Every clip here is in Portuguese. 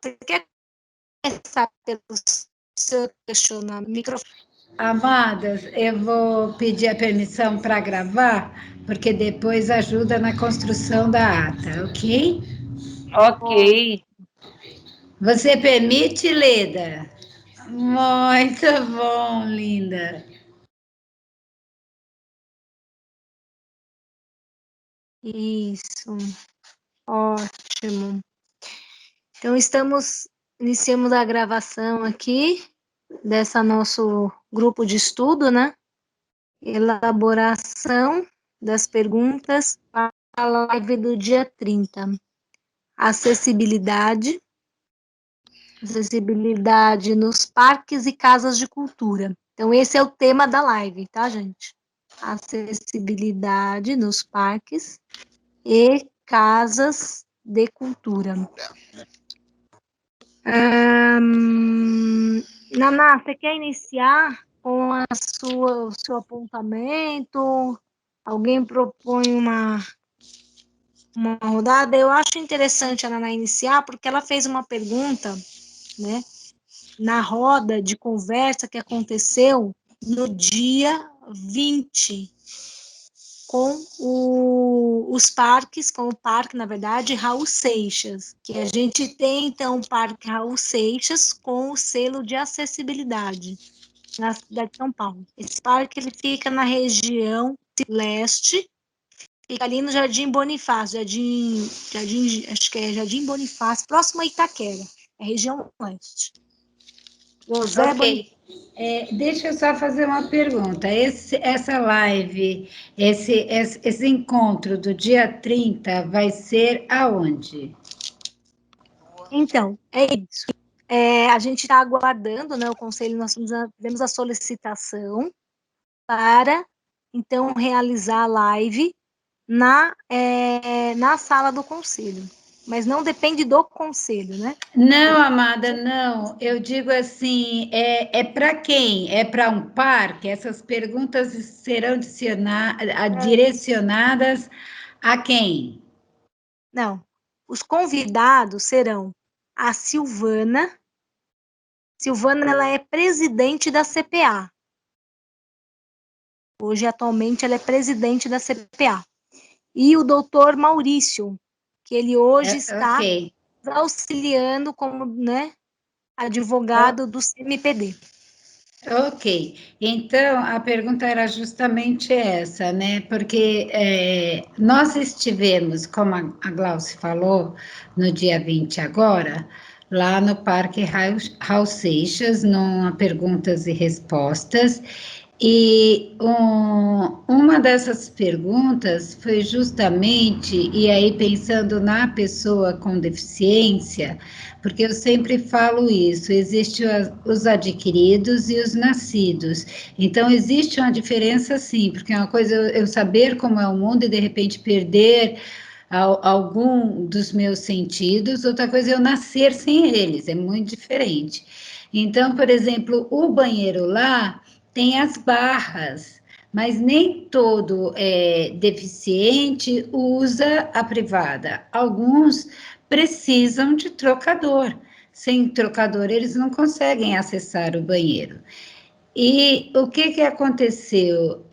você quer começar pelo seu questionamento? Microfone. Amadas, eu vou pedir a permissão para gravar, porque depois ajuda na construção da ata, ok? Ok. Você permite, Leda? Muito bom, linda. Isso, ótimo. Então, iniciamos a gravação aqui dessa nosso grupo de estudo, né? Elaboração das perguntas para a live do dia 30. Acessibilidade nos parques e casas de cultura. Então, esse é o tema da live, tá, gente? Acessibilidade nos parques e casas de cultura. Naná, você quer iniciar com o seu apontamento? Alguém propõe uma rodada? Eu acho interessante a Naná iniciar, porque ela fez uma pergunta, né, na roda de conversa que aconteceu no dia 20, com os parques, com o parque, na verdade, Raul Seixas, que a gente tem, então, o Parque Raul Seixas com o selo de acessibilidade na cidade de São Paulo. Esse parque, ele fica na região leste, fica ali no Jardim Bonifácio, acho que é Jardim Bonifácio, próximo a Itaquera, é a região leste. José Ok. Deixa eu só fazer uma pergunta. Essa live, esse encontro do dia 30 vai ser aonde? Então, é isso. A gente está aguardando, né, o conselho, nós fizemos a solicitação para, então, realizar a live na sala do conselho. Mas não depende do conselho, né? Não, amada, não. Eu digo assim, é para quem? É para um parque? Essas perguntas serão direcionadas a quem? Não. Os convidados serão a Silvana. Silvana, ela é presidente da CPA. Hoje, atualmente, ela é presidente da CPA. E o doutor Maurício, que ele hoje está Ok. auxiliando como, né, advogado do CMPD. Ok, então a pergunta era justamente essa, né? Porque nós estivemos, como a Glauce falou, no dia 20 agora, lá no Parque Raul Seixas, numa perguntas e respostas, e uma dessas perguntas foi justamente, e aí pensando na pessoa com deficiência, porque eu sempre falo isso, existem os adquiridos e os nascidos. Então, existe uma diferença, sim, porque é uma coisa eu saber como é o mundo e, de repente, perder algum dos meus sentidos, outra coisa é eu nascer sem eles, é muito diferente. Então, por exemplo, o banheiro lá tem as barras, mas nem todo deficiente usa a privada. Alguns precisam de trocador. Sem trocador, eles não conseguem acessar o banheiro. E o que aconteceu?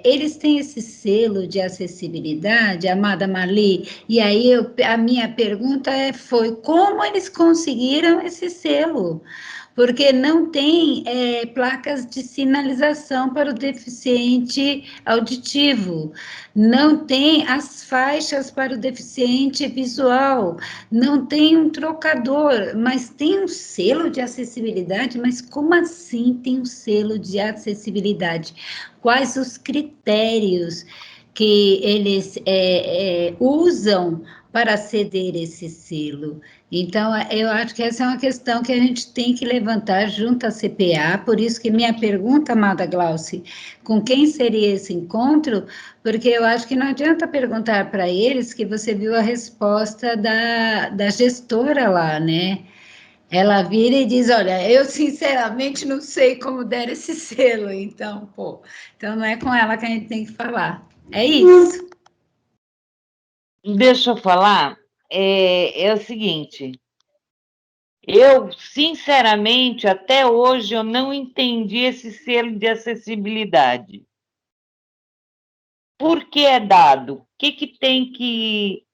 Eles têm esse selo de acessibilidade, amada Marli, e aí a minha pergunta foi como eles conseguiram esse selo? Porque não tem placas de sinalização para o deficiente auditivo, não tem as faixas para o deficiente visual, não tem um trocador, mas tem um selo de acessibilidade. Mas como assim tem um selo de acessibilidade? Quais os critérios que eles usam para ceder esse selo? Então, eu acho que essa é uma questão que a gente tem que levantar junto à CPA, por isso que minha pergunta, amada Glauce, com quem seria esse encontro? Porque eu acho que não adianta perguntar para eles que você viu a resposta da gestora lá, né? Ela vira e diz, olha, eu sinceramente não sei como der esse selo, então, então não é com ela que a gente tem que falar. É isso. Deixa eu falar, é o seguinte, Eu, sinceramente, até hoje, eu não entendi esse selo de acessibilidade. Por que é dado? O que tem que...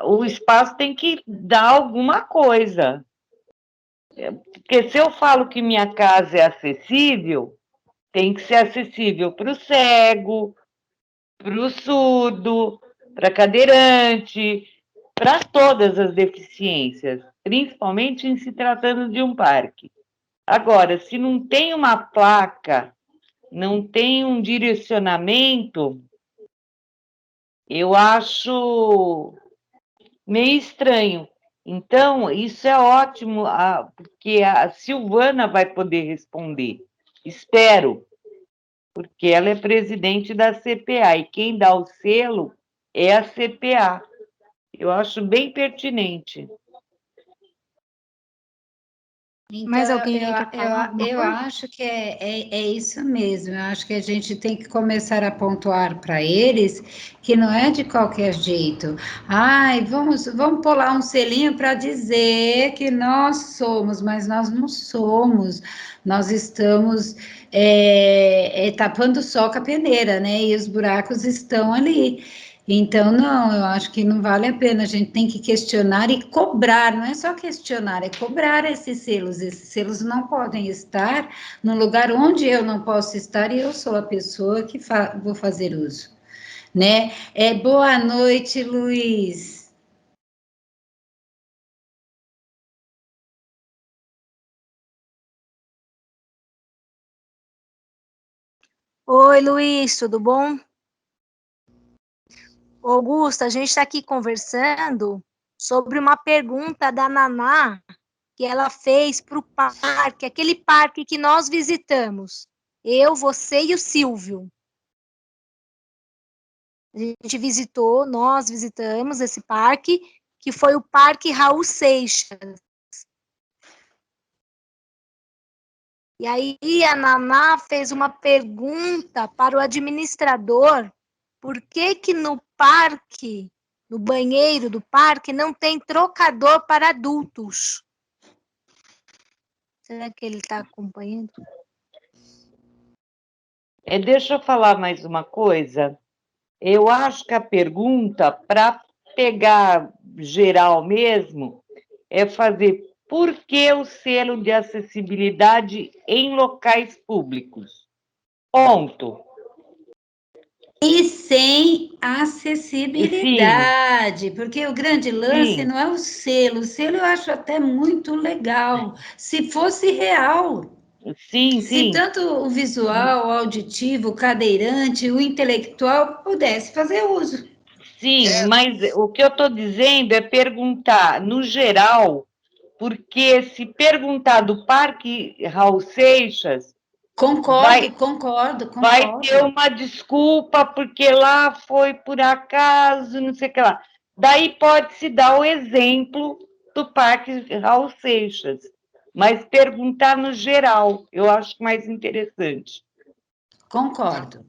O espaço tem que dar alguma coisa. Porque se eu falo que minha casa é acessível, tem que ser acessível para o cego, para o surdo, para cadeirante, para todas as deficiências, principalmente em se tratando de um parque. Agora, se não tem uma placa, não tem um direcionamento, eu acho meio estranho. Então, isso é ótimo, porque a Silvana vai poder responder. Espero, porque ela é presidente da CPA, e quem dá o selo é a CPA. Eu acho bem pertinente. Mais Então, alguém aí quer falar alguma eu coisa? acho que é isso mesmo. Eu acho que a gente tem que começar a pontuar para eles que não é de qualquer jeito. Ai, vamos pular um selinho para dizer que nós somos, mas nós não somos. Nós estamos tapando só com a peneira, né? E os buracos estão ali. Então, não, eu acho que não vale a pena. A gente tem que questionar e cobrar, não é só questionar, é cobrar esses selos. Esses selos não podem estar no lugar onde eu não posso estar e eu sou a pessoa que vou fazer uso, né? Boa noite, Luiz. Oi, Luiz, tudo bom? Augusta, a gente está aqui conversando sobre uma pergunta da Naná que ela fez para o parque, aquele parque que nós visitamos. Eu, você e o Silvio. A gente visitou, nós visitamos esse parque, que foi o Parque Raul Seixas. E aí a Naná fez uma pergunta para o administrador, por que no parque, no banheiro do parque, não tem trocador para adultos? Será que ele está acompanhando? Deixa eu falar mais uma coisa. Eu acho que a pergunta, para pegar geral mesmo, é fazer por que o selo de acessibilidade em locais públicos? Ponto. E sem Sim, acessibilidade, porque o grande lance sim, não é o selo eu acho até muito legal, se fosse real. sim, Se sim. tanto o visual, o auditivo, o cadeirante, o intelectual pudesse fazer uso. Sim, mas o que eu estou dizendo é perguntar, no geral, porque se perguntar do Parque Raul Seixas, Concordo, vai, concordo, vai ter concordo. uma desculpa, porque lá foi por acaso, não sei o que lá. Daí pode-se dar o exemplo do Parque Raul Seixas, mas perguntar no geral, eu acho mais interessante. Concordo.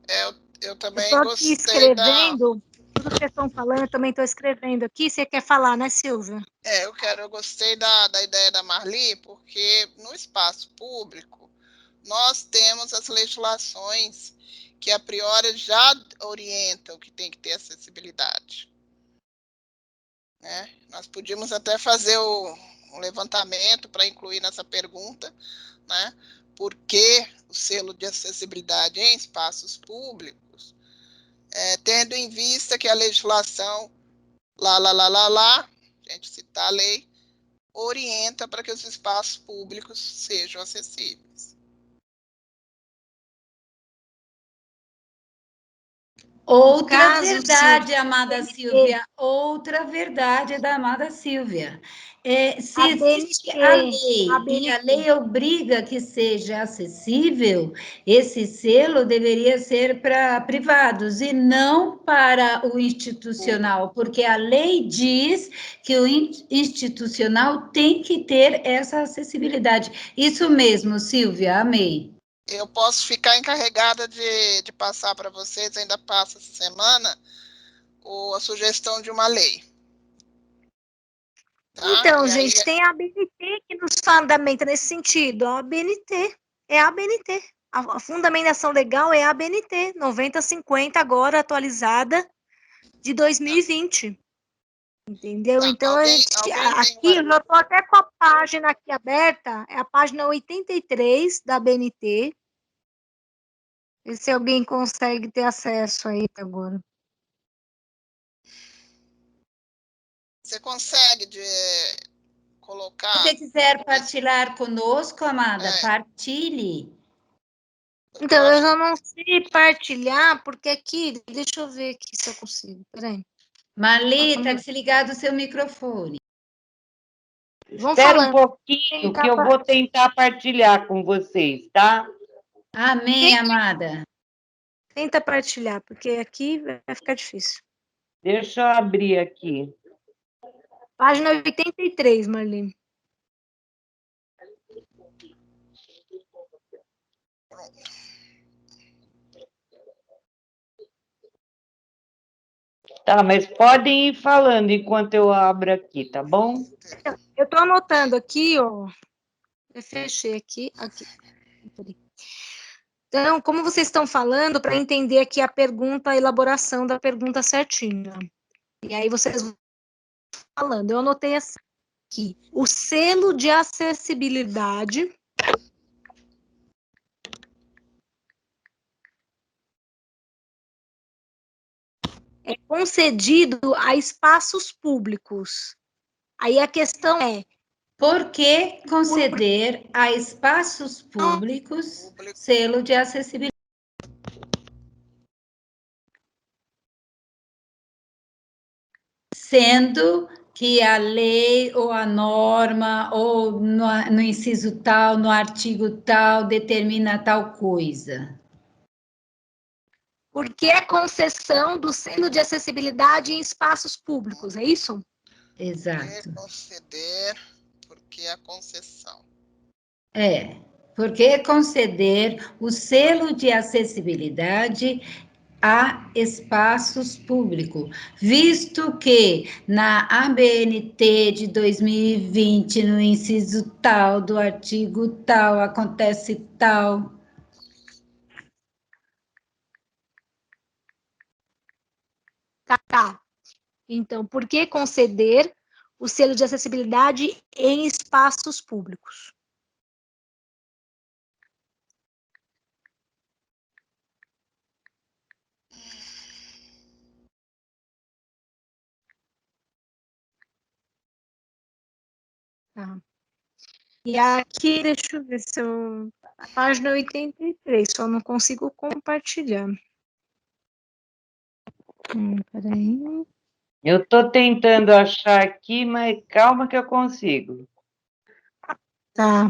Eu Eu também estou aqui gostei da. escrevendo, tudo que vocês estão falando, eu também estou escrevendo aqui. Você quer falar, né, Silvia? Eu gostei da ideia da Marli, porque no espaço público nós temos as legislações que a priori já orientam que tem que ter acessibilidade. Né? Nós podíamos até fazer um levantamento para incluir nessa pergunta, né? Por que o selo de acessibilidade em espaços públicos, tendo em vista que a legislação lá, a gente citar a lei, orienta para que os espaços públicos sejam acessíveis. No Outra caso, Silvia, verdade, amada Silvia, outra verdade da amada Silvia. Se a existe BNT, a a lei e a BNT. lei obriga que seja acessível, esse selo deveria ser para privados e não para o institucional, porque a lei diz que o institucional tem que ter essa acessibilidade. Isso mesmo, Silvia, amei. Eu posso ficar encarregada de passar para vocês, ainda passa essa semana, a sugestão de uma lei. Tá? Então, E aí, gente, tem a ABNT que nos fundamenta nesse sentido. A ABNT, é a ABNT. A fundamentação legal é a ABNT, 9050, agora atualizada, de 2020. Entendeu? tá, Então, alguém tem aqui, eu já estou até com a página aqui aberta, é a página 83 da ABNT. Vê se alguém consegue ter acesso aí agora. Você consegue colocar. Se você quiser partilhar conosco, amada, É. partilhe. Então, eu já não sei partilhar, porque aqui, deixa eu ver aqui se eu consigo, peraí. Marli, está desligado o seu microfone. Vamos Espera um falando. pouquinho que eu vou tentar partilhar com vocês, tá? Amém, amada. Tenta partilhar, porque aqui vai ficar difícil. Deixa eu abrir aqui. Página 83, Marlene. Tá, mas podem ir falando enquanto eu abro aqui, tá bom? Eu estou anotando aqui, ó. Eu fechei aqui. Então, como vocês estão falando, para entender aqui a pergunta, a elaboração da pergunta certinha. E aí vocês vão falando. Eu anotei assim, aqui. O selo de acessibilidade é concedido a espaços públicos. Aí a questão é: por que conceder a espaços públicos selo de acessibilidade? Sendo que a lei ou a norma ou no inciso tal, no artigo tal, determina tal coisa. porque é concessão do selo de acessibilidade em espaços públicos, é isso? Exato. Conceder, porque a concessão. Porque conceder o selo de acessibilidade a espaços públicos, visto que na ABNT de 2020, no inciso tal, do artigo tal, acontece tal. Tá. Então, por que conceder o selo de acessibilidade em espaços públicos? Tá. E aqui, deixa eu ver se eu... A página 83, só não consigo compartilhar. Peraí. Eu estou tentando achar aqui, mas calma que eu consigo. Tá.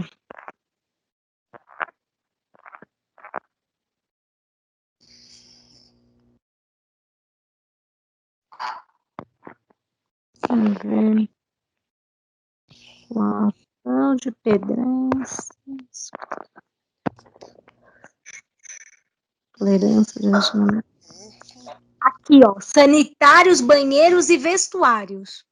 Vamos ver. Coação de pedestres. Tolerância de relacionamento. Aqui, ó. Sanitários, banheiros e vestuários.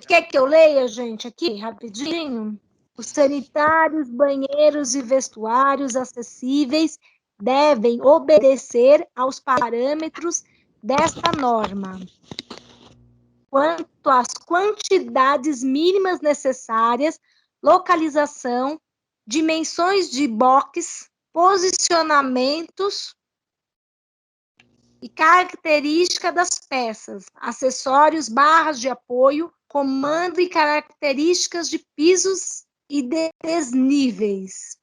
Quer que eu leia, gente, aqui, rapidinho? Os sanitários, banheiros e vestuários acessíveis devem obedecer aos parâmetros desta norma. Quanto às quantidades mínimas necessárias, localização, dimensões de box, posicionamentos e característica das peças, acessórios, barras de apoio, comando e características de pisos e desníveis.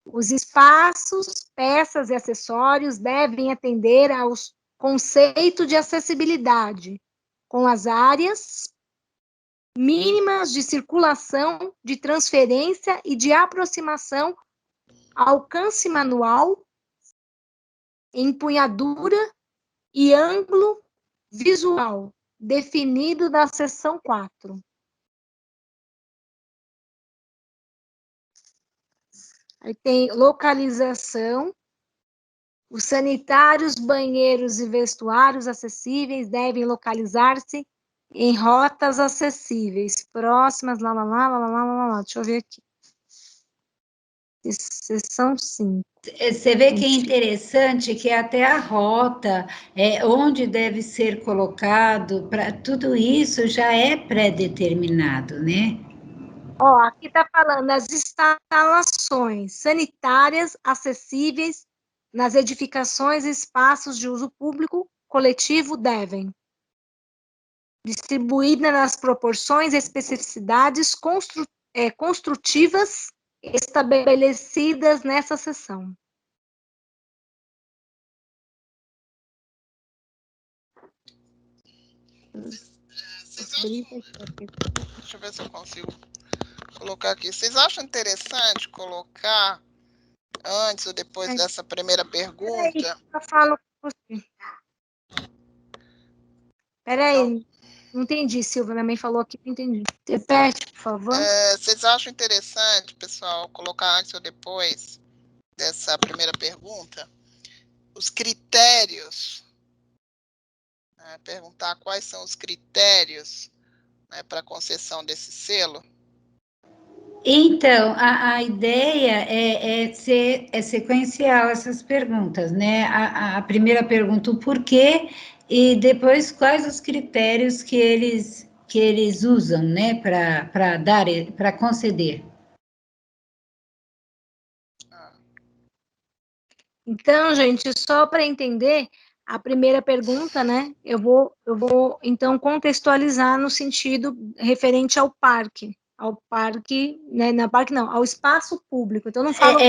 Os espaços, peças e acessórios devem atender aos conceitos de acessibilidade, com as áreas mínimas de circulação, de transferência e de aproximação, alcance manual, empunhadura e ângulo visual, definido na seção 4. Aí tem localização. Os sanitários, banheiros e vestuários acessíveis devem localizar-se em rotas acessíveis, próximas, lá. Deixa eu ver aqui. Seção 5. Você vê que é interessante que até a rota, onde deve ser colocado, para tudo isso já é pré-determinado, né? Ó, aqui está falando as instalações sanitárias acessíveis nas edificações e espaços de uso público coletivo devem distribuída nas proporções e especificidades construtivas estabelecidas nessa seção. Deixa eu ver se eu consigo colocar aqui. Vocês acham interessante colocar antes ou depois dessa primeira pergunta? Peraí, eu falo com você. Peraí, não entendi, Silvia. Minha mãe falou aqui, não entendi. Repete, por favor. Vocês acham interessante, pessoal, colocar antes ou depois dessa primeira pergunta os critérios? Perguntar quais são os critérios, né, para a concessão desse selo? Então, a ideia é sequencial essas perguntas, né? A primeira pergunta, o porquê, e depois quais os critérios que eles usam, né, para conceder. Então, gente, só para entender a primeira pergunta, né? Eu vou então contextualizar no sentido referente ao parque, né? Não, parque não, ao espaço público. Então, não falo.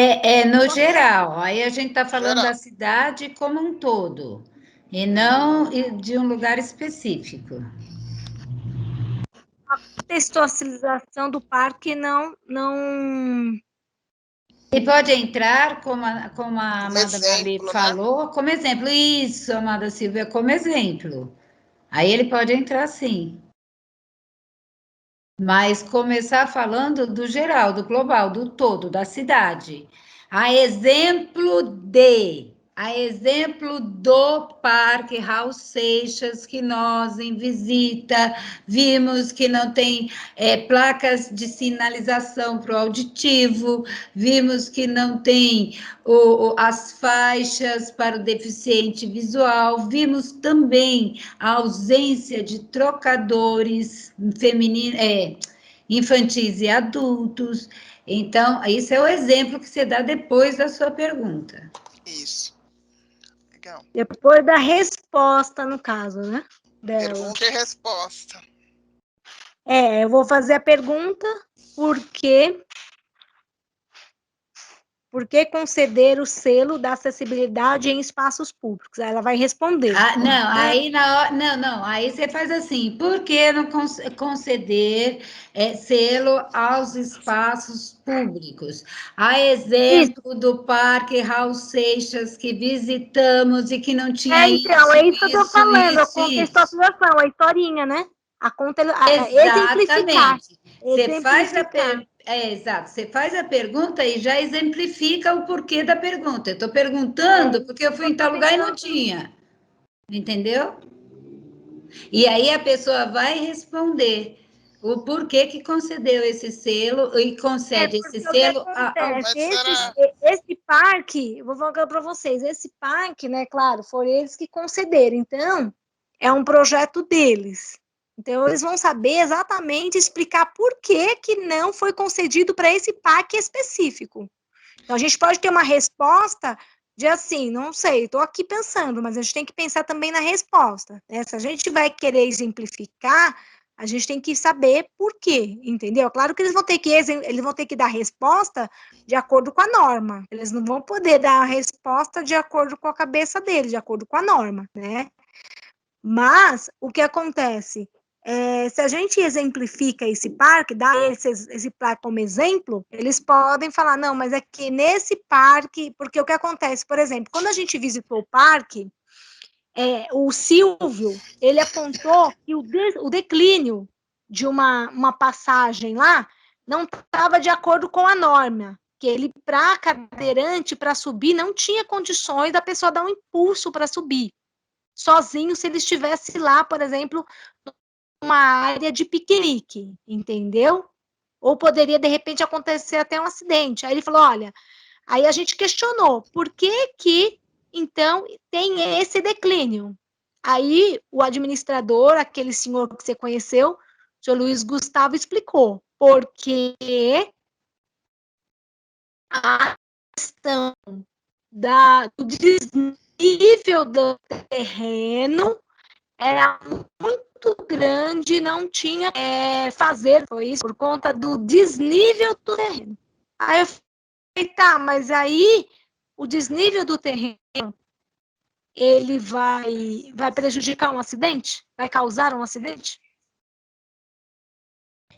No geral. Aí a gente está falando da cidade como um todo, e não de um lugar específico. A contextualização do parque não. E pode entrar, como a Amada Marli falou, né? como exemplo. Isso, Amada Silvia, como exemplo. Aí ele pode entrar sim. Mas começar falando do geral, do global, do todo, da cidade. A exemplo do Parque Raul Seixas, que nós, em visita, vimos que não tem placas de sinalização para o auditivo, vimos que não tem as faixas para o deficiente visual, vimos também a ausência de trocadores infantis e adultos. Então, esse é o exemplo que você dá depois da sua pergunta. Isso. Legal. Depois da resposta, no caso, né? Dela. Pergunta e resposta. Eu vou fazer a pergunta, por que conceder o selo da acessibilidade em espaços públicos? Aí ela vai responder. Aí você faz assim, por que não conceder selo aos espaços públicos? A exemplo do Parque Raul Seixas, que visitamos e que não tinha então, é isso que eu estou falando, a contextualização, a historinha, né? Exemplificar. Você faz exato. Você faz a pergunta e já exemplifica o porquê da pergunta. Eu estou perguntando porque eu fui em tal lugar e não tinha. Entendeu? E aí a pessoa vai responder o porquê que concedeu esse selo e concede esse selo. Esse parque, eu vou falar para vocês, esse parque, né, claro, foram eles que concederam. Então, é um projeto deles. Então, eles vão saber exatamente explicar por que não foi concedido para esse parque específico. Então, a gente pode ter uma resposta de assim, não sei, estou aqui pensando, mas a gente tem que pensar também na resposta. Né? Se a gente vai querer exemplificar, a gente tem que saber por quê, entendeu? Claro que eles vão ter que dar resposta de acordo com a norma. Eles não vão poder dar a resposta de acordo com a cabeça deles, de acordo com a norma, né? Mas, o que acontece? Se a gente exemplifica esse parque, dá esse parque como exemplo, eles podem falar, não, mas é que nesse parque, porque o que acontece, por exemplo, quando a gente visitou o parque, o Silvio, ele apontou que o declínio de uma passagem lá não estava de acordo com a norma, que ele, para cadeirante, para subir, não tinha condições da pessoa dar um impulso para subir sozinho, se ele estivesse lá, por exemplo, uma área de piquenique, entendeu? Ou poderia, de repente, acontecer até um acidente. Aí ele falou, olha, aí a gente questionou, por que, então, tem esse declínio? Aí o administrador, aquele senhor que você conheceu, o senhor Luiz Gustavo, explicou, porque a questão do desnível do terreno era muito grande, não tinha fazer, foi isso, por conta do desnível do terreno. Aí eu falei, tá, mas aí o desnível do terreno, ele vai prejudicar um acidente? Vai causar um acidente?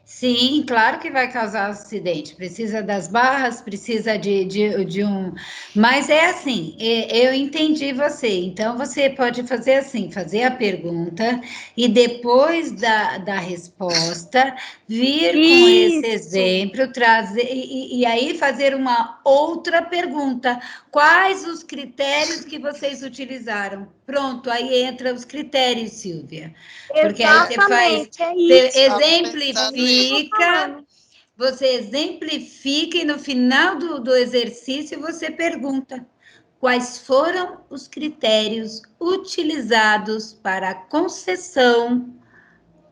Sim, claro que vai causar acidente. Precisa das barras, precisa de um. Mas é assim, eu entendi você. Então, você pode fazer assim: fazer a pergunta e depois da resposta, vir com esse exemplo, trazer, e aí fazer uma outra pergunta. Quais os critérios que vocês utilizaram? Pronto, aí entra os critérios, Silvia. Porque aí você faz. Exatamente, é Você isso. exemplifica, você exemplifica e no final do exercício você pergunta quais foram os critérios utilizados para a concessão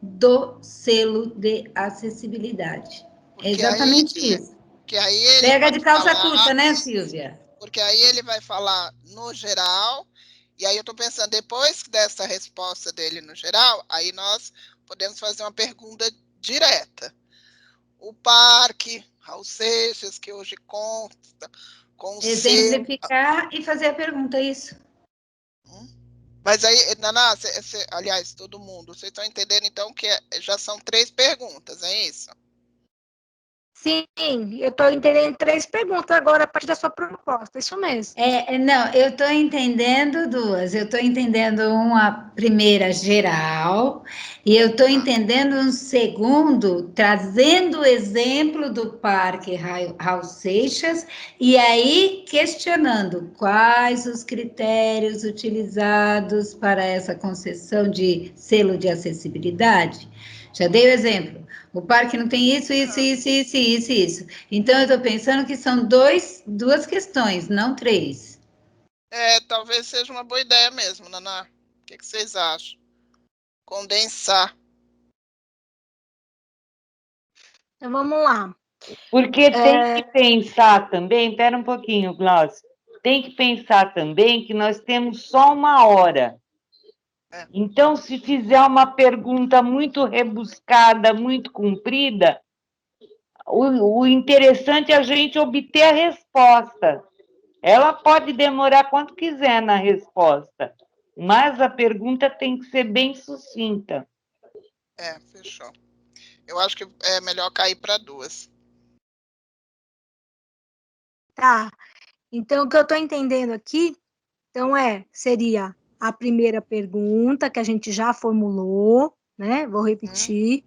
do selo de acessibilidade. É exatamente isso. Que aí ele Pega de calça falar, curta, né, Silvia? porque aí ele vai falar no geral, e aí eu estou pensando, depois dessa resposta dele no geral, aí nós podemos fazer uma pergunta direta. O parque, Raul Seixas, que hoje consta com o exemplificar e fazer a pergunta, isso. Mas aí, Naná, aliás, todo mundo, vocês estão entendendo então que já são 3 perguntas, é isso? Sim, eu estou entendendo 3 perguntas agora a partir da sua proposta, isso mesmo. Não, eu estou entendendo 2. Eu estou entendendo uma primeira geral e eu estou entendendo um segundo, trazendo o exemplo do Parque Raul Seixas e aí questionando quais os critérios utilizados para essa concessão de selo de acessibilidade. Já dei o exemplo. O parque não tem isso. Então, eu estou pensando que são duas questões, não 3. Talvez seja uma boa ideia mesmo, Naná. O que vocês acham? Condensar. Então, vamos lá. Porque tem que pensar também, espera um pouquinho, Glaucio, tem que pensar também que nós temos só 1 hora. Então, se fizer uma pergunta muito rebuscada, muito comprida, o interessante é a gente obter a resposta. Ela pode demorar quanto quiser na resposta, mas a pergunta tem que ser bem sucinta. Fechou. Eu acho que é melhor cair para 2. Tá. Então, o que eu estou entendendo aqui, então seria a primeira pergunta que a gente já formulou, né? Vou repetir.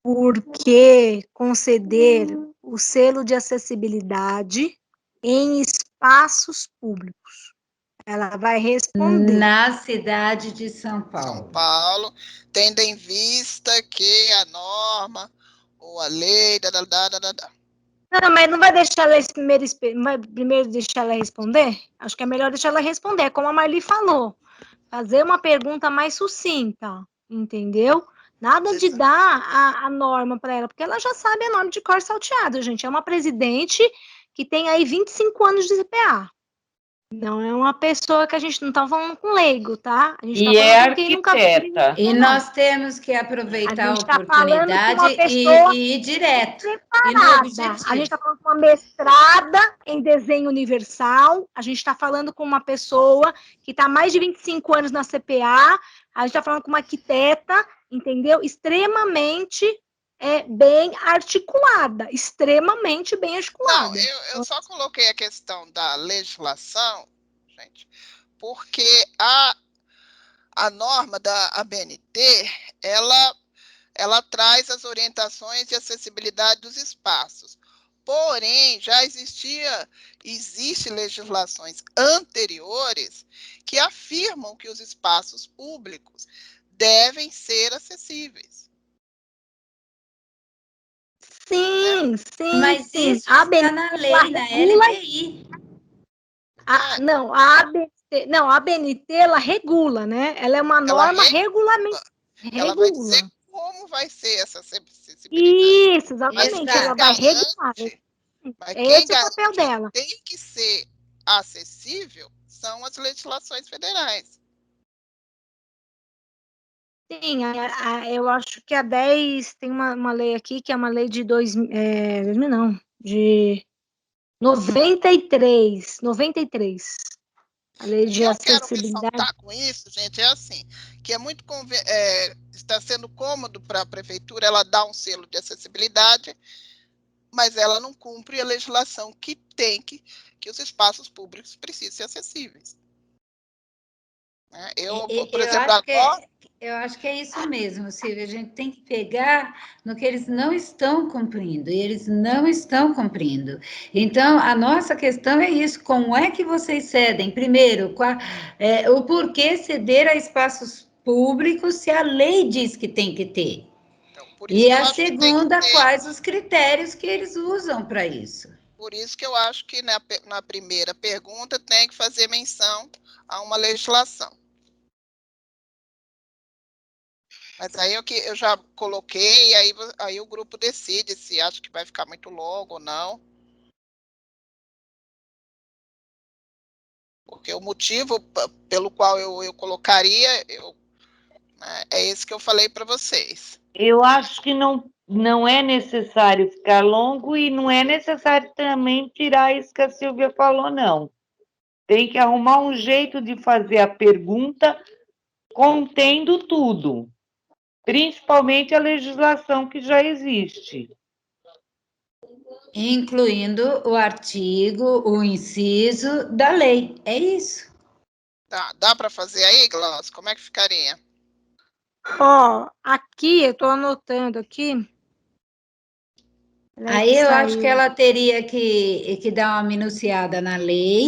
Por que conceder o selo de acessibilidade em espaços públicos? Ela vai responder. Na cidade de São Paulo. São Paulo, tendo em vista que a norma ou a lei, Não, mas não vai deixar ela primeiro deixar ela responder? Acho que é melhor deixar ela responder, como a Marli falou. Fazer uma pergunta mais sucinta, entendeu? Nada de dar a norma para ela, porque ela já sabe a norma de cor salteado, gente. É uma presidente que tem aí 25 anos de CPA. Não é uma pessoa que a gente não está falando com leigo, tá? A gente está falando com quem nunca viu. E nós temos que aproveitar a oportunidade e ir direto. E no objetivo. A gente está falando com uma mestrada em desenho universal, a gente está falando com uma pessoa que está há mais de 25 anos na CPA, a gente está falando com uma arquiteta, entendeu? Extremamente bem articulada, extremamente bem articulada. Não, eu só coloquei a questão da legislação, gente, porque a norma da ABNT, ela traz as orientações de acessibilidade dos espaços. Porém, já existem legislações anteriores que afirmam que os espaços públicos devem ser acessíveis. Sim, sim, Mas sim. isso A está ABNT, na ela lei, na regula. LBI. Não, a ABNT, não, a ABNT, ela regula, né? Ela é uma norma regulamentar. Ela vai dizer Regula. como vai ser essa acessibilidade. Isso, exatamente. Exato. Ela vai regular. Mas É quem esse o papel garante dela. que tem que ser acessível são as legislações federais. Sim, eu acho que a 10 tem uma lei aqui, que é uma lei de 2000 não, de 93. A lei O de que eu quero acessibilidade. ressaltar com isso, gente, é assim, que é muito está sendo cômodo para a prefeitura ela dar um selo de acessibilidade, mas ela não cumpre a legislação que tem que os espaços públicos precisam ser acessíveis. Por exemplo, Eu acho que é isso mesmo, Silvia. A gente tem que pegar no que eles não estão cumprindo, e eles não estão cumprindo. Então, a nossa questão é isso: como é que vocês cedem? Primeiro, o porquê ceder a espaços públicos se a lei diz que tem que ter? Então, por isso E que eu a acho que tem que segunda, ter. quais os critérios que eles usam para isso? Por isso que eu acho que na primeira pergunta tem que fazer menção a uma legislação. Mas aí eu já coloquei, aí o grupo decide se acha que vai ficar muito longo ou não. Porque o motivo pelo qual eu colocaria, né, é esse que eu falei para vocês. Eu acho que não é necessário ficar longo e não é necessário também tirar isso que a Silvia falou, não. Tem que arrumar um jeito de fazer a pergunta contendo tudo, principalmente a legislação que já existe. Incluindo o artigo, o inciso da lei. É isso. Dá para fazer aí, Glaucio? Como é que ficaria? Aqui, eu estou anotando aqui. Aí eu acho que ela teria que dar uma minuciada na lei,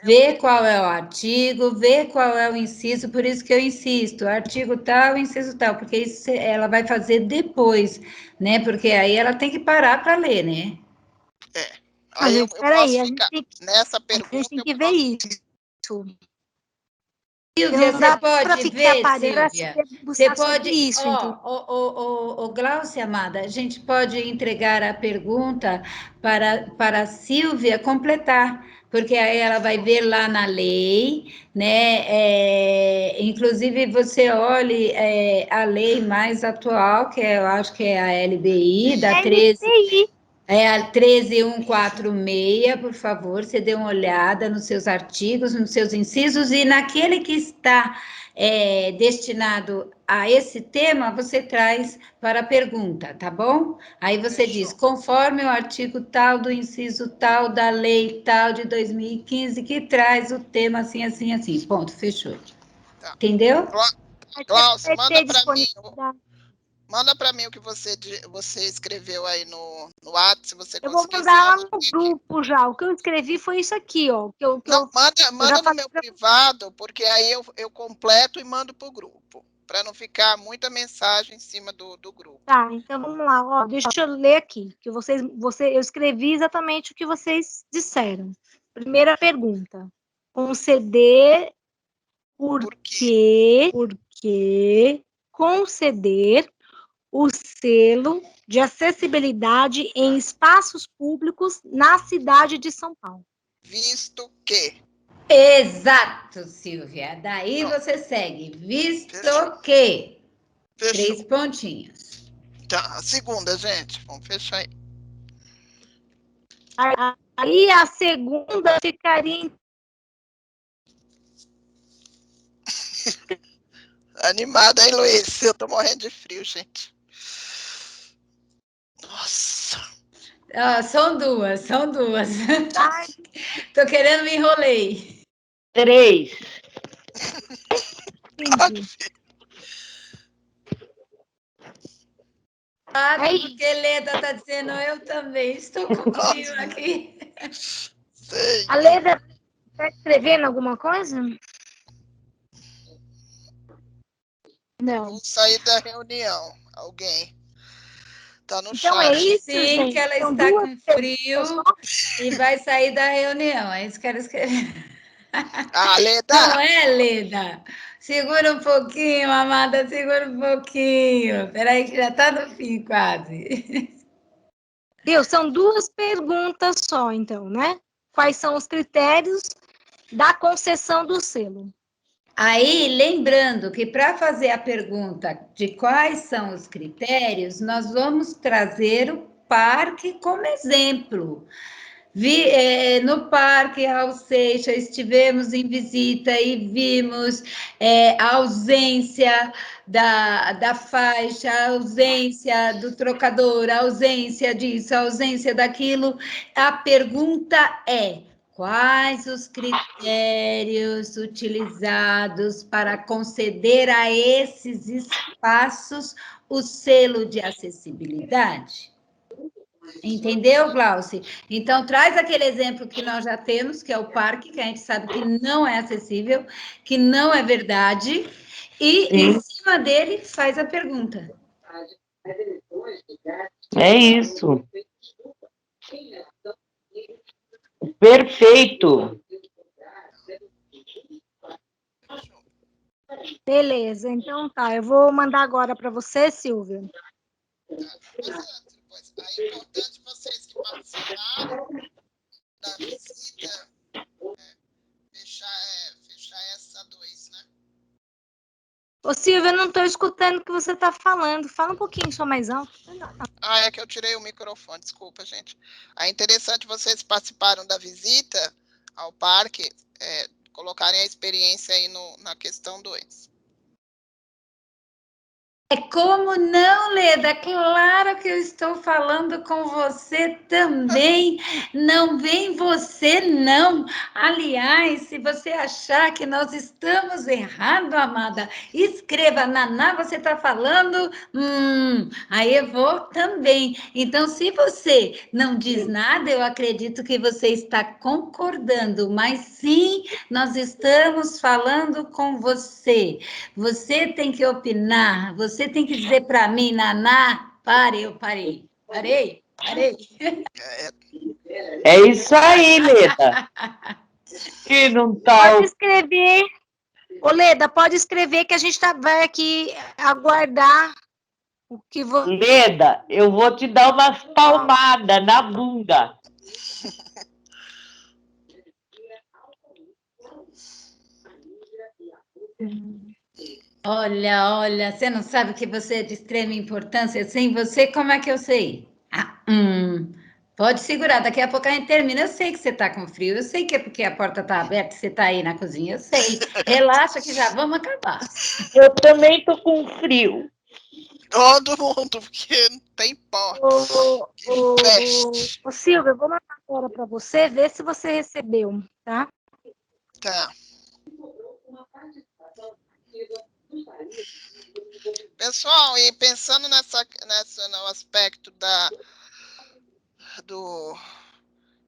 ver qual é o artigo, ver qual é o inciso, por isso que eu insisto, artigo tal, inciso tal, porque isso ela vai fazer depois, né? Porque aí ela tem que parar para ler, né? Aí eu posso ficar nessa pergunta. A gente tem que ver isso. Silvia, você pode ver, Silvia? Você pode, isso, Glaucia, amada, a gente pode entregar a pergunta para a Silvia completar, porque aí ela vai ver lá na lei, né? Inclusive, você olhe a lei mais atual, que eu acho que é a LBI, da 13. É a 13146, por favor, você dê uma olhada nos seus artigos, nos seus incisos, e naquele que está destinado a esse tema, você traz para a pergunta, tá bom? Aí você diz, conforme o artigo tal, do inciso tal, da lei tal de 2015, que traz o tema assim, assim, assim. Ponto, fechou. Tá. Entendeu? Glaucio, manda para mim o que você escreveu aí no WhatsApp, se você conseguir. Eu vou mandar lá no grupo já. O que eu escrevi foi isso aqui, ó. Manda no meu privado, porque aí eu completo e mando para o grupo, para não ficar muita mensagem em cima do grupo. Tá, então vamos lá. Ó, deixa eu ler aqui, que eu escrevi exatamente o que vocês disseram. Primeira pergunta. Conceder por que conceder o selo de acessibilidade em espaços públicos na cidade de São Paulo. Visto que. Exato, Silvia. Daí você segue. Visto que. Fechou. 3 pontinhos. Tá, a segunda, gente. Vamos fechar aí. Aí a segunda ficaria animada, hein, Luiz? Eu tô morrendo de frio, gente. Nossa. São duas. Tô querendo me enrolei. 3. Porque Leda tá dizendo, eu também estou com frio aqui. Sei. A Leda tá escrevendo alguma coisa? Não. Vou sair da reunião. Alguém tá no Então chat. é isso, Sim, gente. que ela São está duas com frio e vai sair da reunião. É isso que ela escreveu. Ah, Leda! Não é, Leda? Segura um pouquinho, amada, segura um pouquinho. Peraí, que já está no fim, quase. Viu? São duas perguntas só, então, né? Quais são os critérios da concessão do selo? Aí, lembrando que para fazer a pergunta de quais são os critérios, nós vamos trazer o parque como exemplo. No Parque Raul Seixas, estivemos em visita e vimos a ausência da faixa, a ausência do trocador, a ausência disso, a ausência daquilo. A pergunta é: quais os critérios utilizados para conceder a esses espaços o selo de acessibilidade? Entendeu, Glauci? Então, traz aquele exemplo que nós já temos, que é o parque, que a gente sabe que não é acessível, que não é verdade, e em cima dele faz a pergunta. É isso. Perfeito. Beleza, então tá. Eu vou mandar agora para você, Silvia. Mas é importante vocês que participaram da visita fechar essa 2, né? Ô, Silvia, eu não estou escutando o que você está falando. Fala um pouquinho só mais alto. Ah, é que eu tirei o microfone, desculpa, gente. É interessante vocês participaram da visita ao parque, colocarem a experiência aí na questão 2. É como não, Leda? Claro que eu estou falando com você também. Não vem você, não. Aliás, se você achar que nós estamos errado, amada, escreva, Naná, você está falando? Aí eu vou também. Então, se você não diz nada, eu acredito que você está concordando, mas sim, nós estamos falando com você. Você tem que opinar, você tem que dizer para mim, Naná, pare, eu parei. Parei. É isso aí, Leda. Que não tá. Pode escrever. Ô, Leda, pode escrever que a gente vai aqui aguardar o que você. Leda, eu vou te dar umas palmadas na bunda. Olha, você não sabe que você é de extrema importância? Sem você, como é que eu sei? Pode segurar, daqui a pouco a gente termina. Eu sei que você está com frio, eu sei que é porque a porta está aberta e você está aí na cozinha, eu sei. Relaxa que já vamos acabar. Eu também tô com frio. Todo mundo, porque não tem porta. Ô, Silvia, eu vou mandar agora para você, ver se você recebeu, tá? Tá. Pessoal, e pensando no aspecto do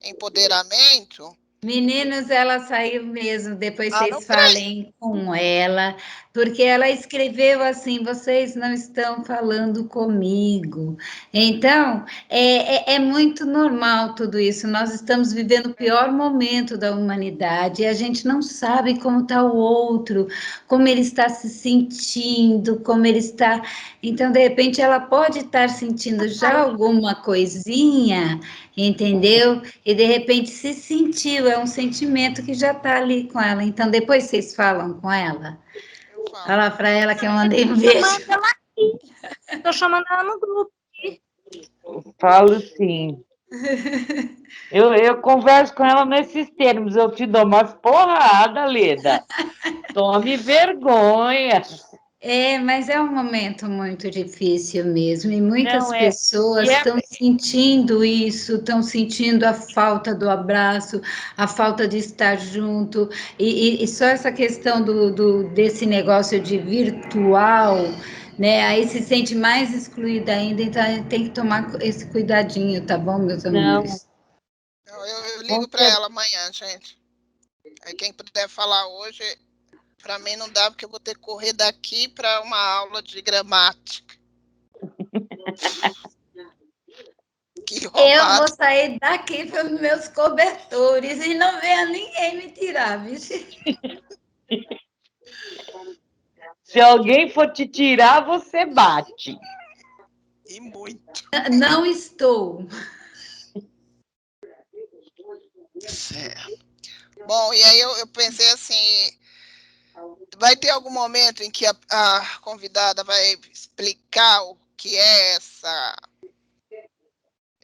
empoderamento. Meninos, ela saiu mesmo, depois Não vocês creio. falem com ela, porque ela escreveu assim, vocês não estão falando comigo. Então, é muito normal tudo isso, nós estamos vivendo o pior momento da humanidade, e a gente não sabe como está o outro, como ele está se sentindo, como ele está... Então, de repente, ela pode estar sentindo já alguma coisinha, entendeu? E de repente se sentiu, é um sentimento que já está ali com ela. Então depois vocês falam com ela. Fala para ela que eu mandei um beijo. Estou chamando ela no grupo. Falo sim. Eu converso com ela nesses termos. Eu te dou umas porradas, Leda. Tome vergonha. Mas é um momento muito difícil mesmo, e muitas Não, pessoas estão sentindo isso, estão sentindo a falta do abraço, a falta de estar junto, e só essa questão desse negócio de virtual, né? Aí se sente mais excluída ainda, então a gente tem que tomar esse cuidadinho, tá bom, meus amores? Eu ligo para ela amanhã, gente. Aí quem puder falar hoje, para mim não dá, porque eu vou ter que correr daqui para uma aula de gramática. Que Eu roubado. vou sair daqui pelos meus cobertores e não venha ninguém me tirar, viu? Se alguém for te tirar, você bate. E muito. Não estou. Certo. Bom, e aí eu pensei assim, vai ter algum momento em que a convidada vai explicar o que é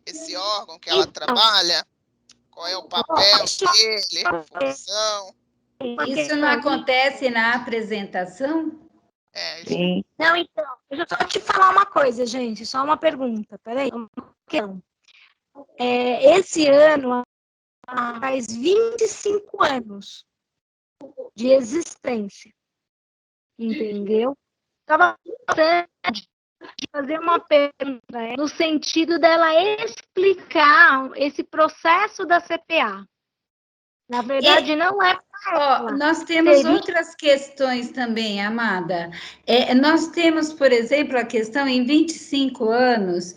esse órgão que ela trabalha? Qual é o papel dele, a função? Isso não acontece na apresentação? Sim. Não, então, deixa eu só te falar uma coisa, gente, só uma pergunta, peraí. Esse ano faz 25 anos de existência, entendeu? Estava de fazer uma pergunta no sentido dela explicar esse processo da CPA. Na verdade, não é para ela. Nós temos Seria- outras questões também, Amada. Nós temos, por exemplo, a questão em 25 anos,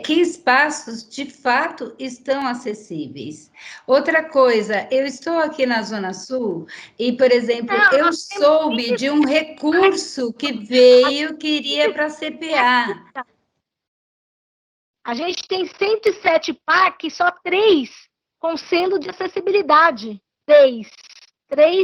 que espaços de fato estão acessíveis. Outra coisa, eu estou aqui na Zona Sul e, por exemplo, eu soube de um recurso que veio, que iria para a CPA. A gente tem 107 parques, só 3 com selo de acessibilidade. 3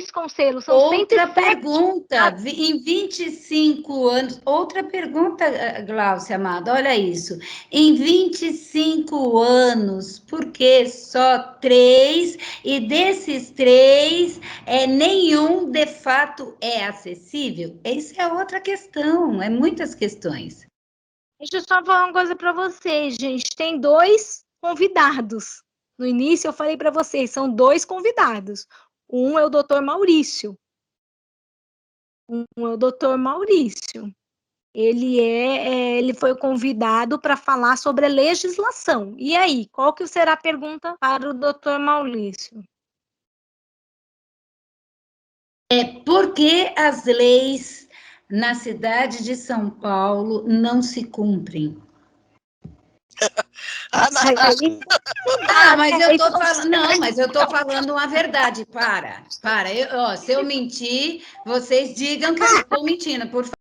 com selo. São Outra 107 pergunta, em 25 anos, outra pergunta, Glaucia Amada, olha isso. Em 25 anos, por que só 3? E desses 3, nenhum de fato é acessível? Essa é outra questão, muitas questões. Deixa eu só falar uma coisa para vocês, gente. Tem 2 convidados. No início eu falei para vocês, são 2 convidados. Um é o Dr. Maurício. Ele foi convidado para falar sobre a legislação. E aí, qual que será a pergunta para o Dr. Maurício? Por que as leis na cidade de São Paulo não se cumprem? Mas eu estou falando. Não, mas eu estou falando uma verdade. Para. Se eu mentir, vocês digam que eu estou mentindo, por favor.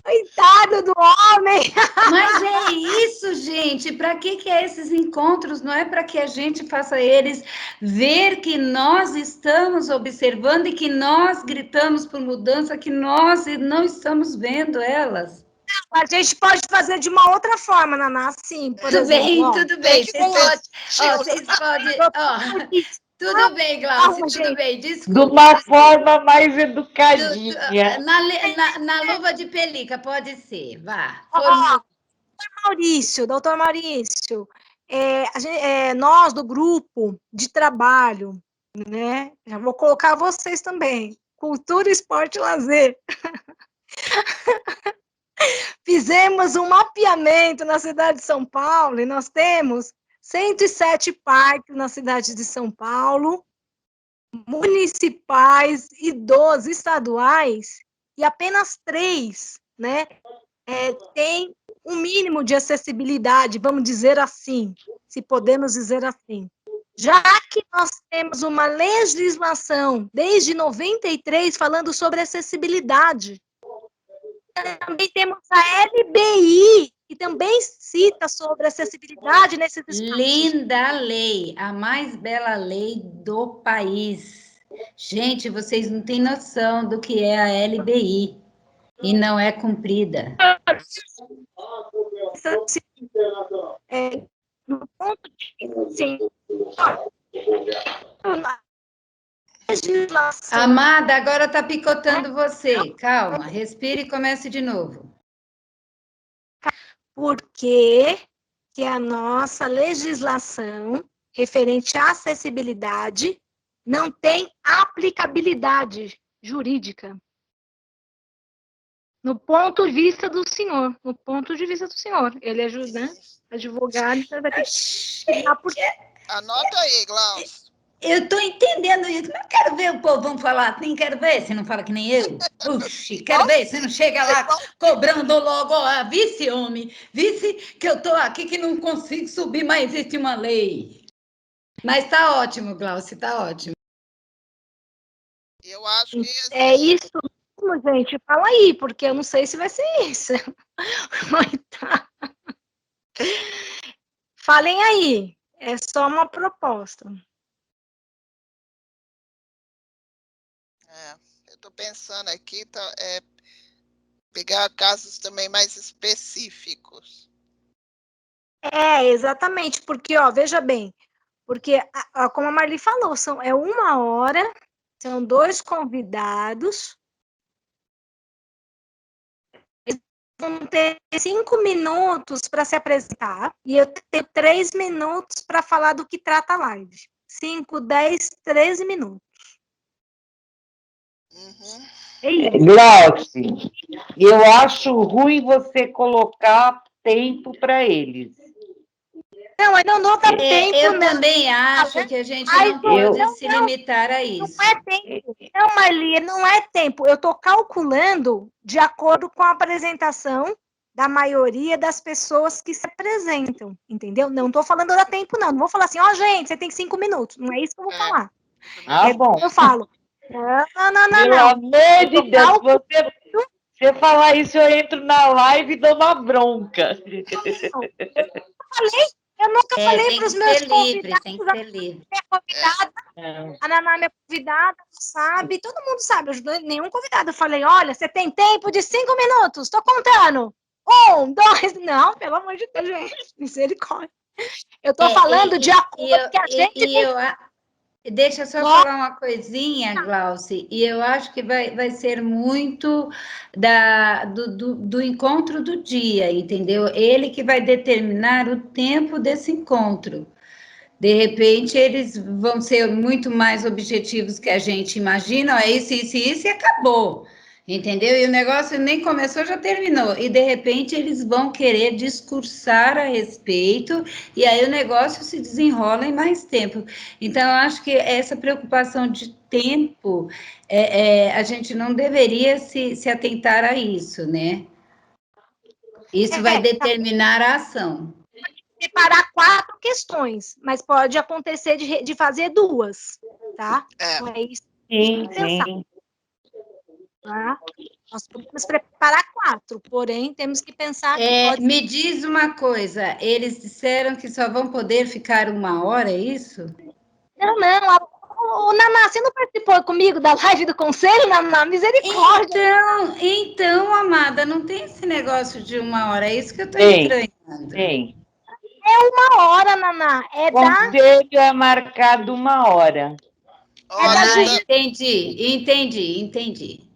Coitado do homem! Mas é isso, gente. Para que é esses encontros? Não é para que a gente faça eles ver que nós estamos observando e que nós gritamos por mudança, que nós não estamos vendo elas. A gente pode fazer de uma outra forma, Naná, assim, por exemplo. Tudo bem. Vocês podem... Tudo bem, Glaucia, tudo bem, desculpa. De uma forma mais educadinha. Na luva de pelica, pode ser, vá. Doutor Maurício, nós do grupo de trabalho, né? Já vou colocar vocês também, Cultura, Esporte e Lazer. Fizemos um mapeamento na cidade de São Paulo e nós temos 107 parques na cidade de São Paulo, municipais e 12 estaduais, e apenas 3, né, tem um mínimo de acessibilidade, vamos dizer assim, se podemos dizer assim. Já que nós temos uma legislação desde 93 falando sobre acessibilidade, também temos a LBI, que também cita sobre acessibilidade nesses espaços. Linda lei, a mais bela lei do país. Gente, vocês não têm noção do que é a LBI e não é cumprida. No ponto de Amada, agora está picotando você. Calma, respire e comece de novo. Por que a nossa legislação referente à acessibilidade não tem aplicabilidade jurídica? No ponto de vista do senhor, ele é advogado, então vai ter que explicar por quê. Anota aí, Glaucio. Eu estou entendendo isso, mas quero ver o povão falar assim, quero ver se não fala que nem eu. Puxa, quero ver se não chega lá cobrando logo, ó, vice homem, vice que eu estou aqui que não consigo subir, mas existe uma lei. Mas tá ótimo, Glaucio, tá ótimo. Eu acho que É isso mesmo, gente. Fala aí, porque eu não sei se vai ser isso. Mas tá. Falem aí. É só uma proposta. eu estou pensando aqui, pegar casos também mais específicos. Exatamente, porque, ó, veja bem, porque, como a Marli falou, é 1 hora, são 2 convidados, eles vão ter 5 minutos para se apresentar, e eu tenho 3 minutos para falar do que trata a live. 5, 10, 13 minutos. Uhum. É isso. Glauci, eu acho ruim você colocar tempo para eles. Não, aí não dá tempo, Eu não. também acho que a gente Ai, não pode se não, limitar a não isso. é tempo. Não, Marli, não é tempo. Eu estou calculando de acordo com a apresentação da maioria das pessoas que se apresentam, entendeu? Não estou falando da tempo, não. Não vou falar assim, ó, gente, você tem 5 minutos. Não é isso que eu vou falar. Ah, bom. Eu falo, não. Pelo amor de Deus, você falar isso, eu entro na live e dou uma bronca. Eu nunca falei Tem para os que meus ser livre, convidados, tem que ser livre. minha convidada, a Naná, minha convidada, sabe, todo mundo sabe, nenhum convidado. Eu falei, olha, você tem tempo de 5 minutos, tô contando. 1, 2, não, pelo amor de Deus, gente, misericórdia. Eu tô falando de acordo que a gente tem. Deixa eu só falar uma coisinha, Glauci, e eu acho que vai ser muito do encontro do dia, entendeu? Ele que vai determinar o tempo desse encontro. De repente, eles vão ser muito mais objetivos que a gente imagina, é isso, e acabou. Entendeu? E o negócio nem começou, já terminou. E de repente eles vão querer discursar a respeito, e aí o negócio se desenrola em mais tempo. Então, eu acho que essa preocupação de tempo, a gente não deveria se atentar a isso, né? Isso vai determinar a ação. Separar 4 questões, mas pode acontecer de fazer 2, tá? Então é isso que a gente tem que pensar. Tá? Nós podemos preparar 4, porém temos que pensar que pode... Me diz uma coisa, eles disseram que só vão poder ficar 1 hora, é isso? Não, Naná, você não participou comigo da live do conselho, Naná? Misericórdia! Então, amada, não tem esse negócio de 1 hora, é isso que eu estou estranhando. Tem. É 1 hora, Naná. O conselho é marcado 1 hora. Entendi.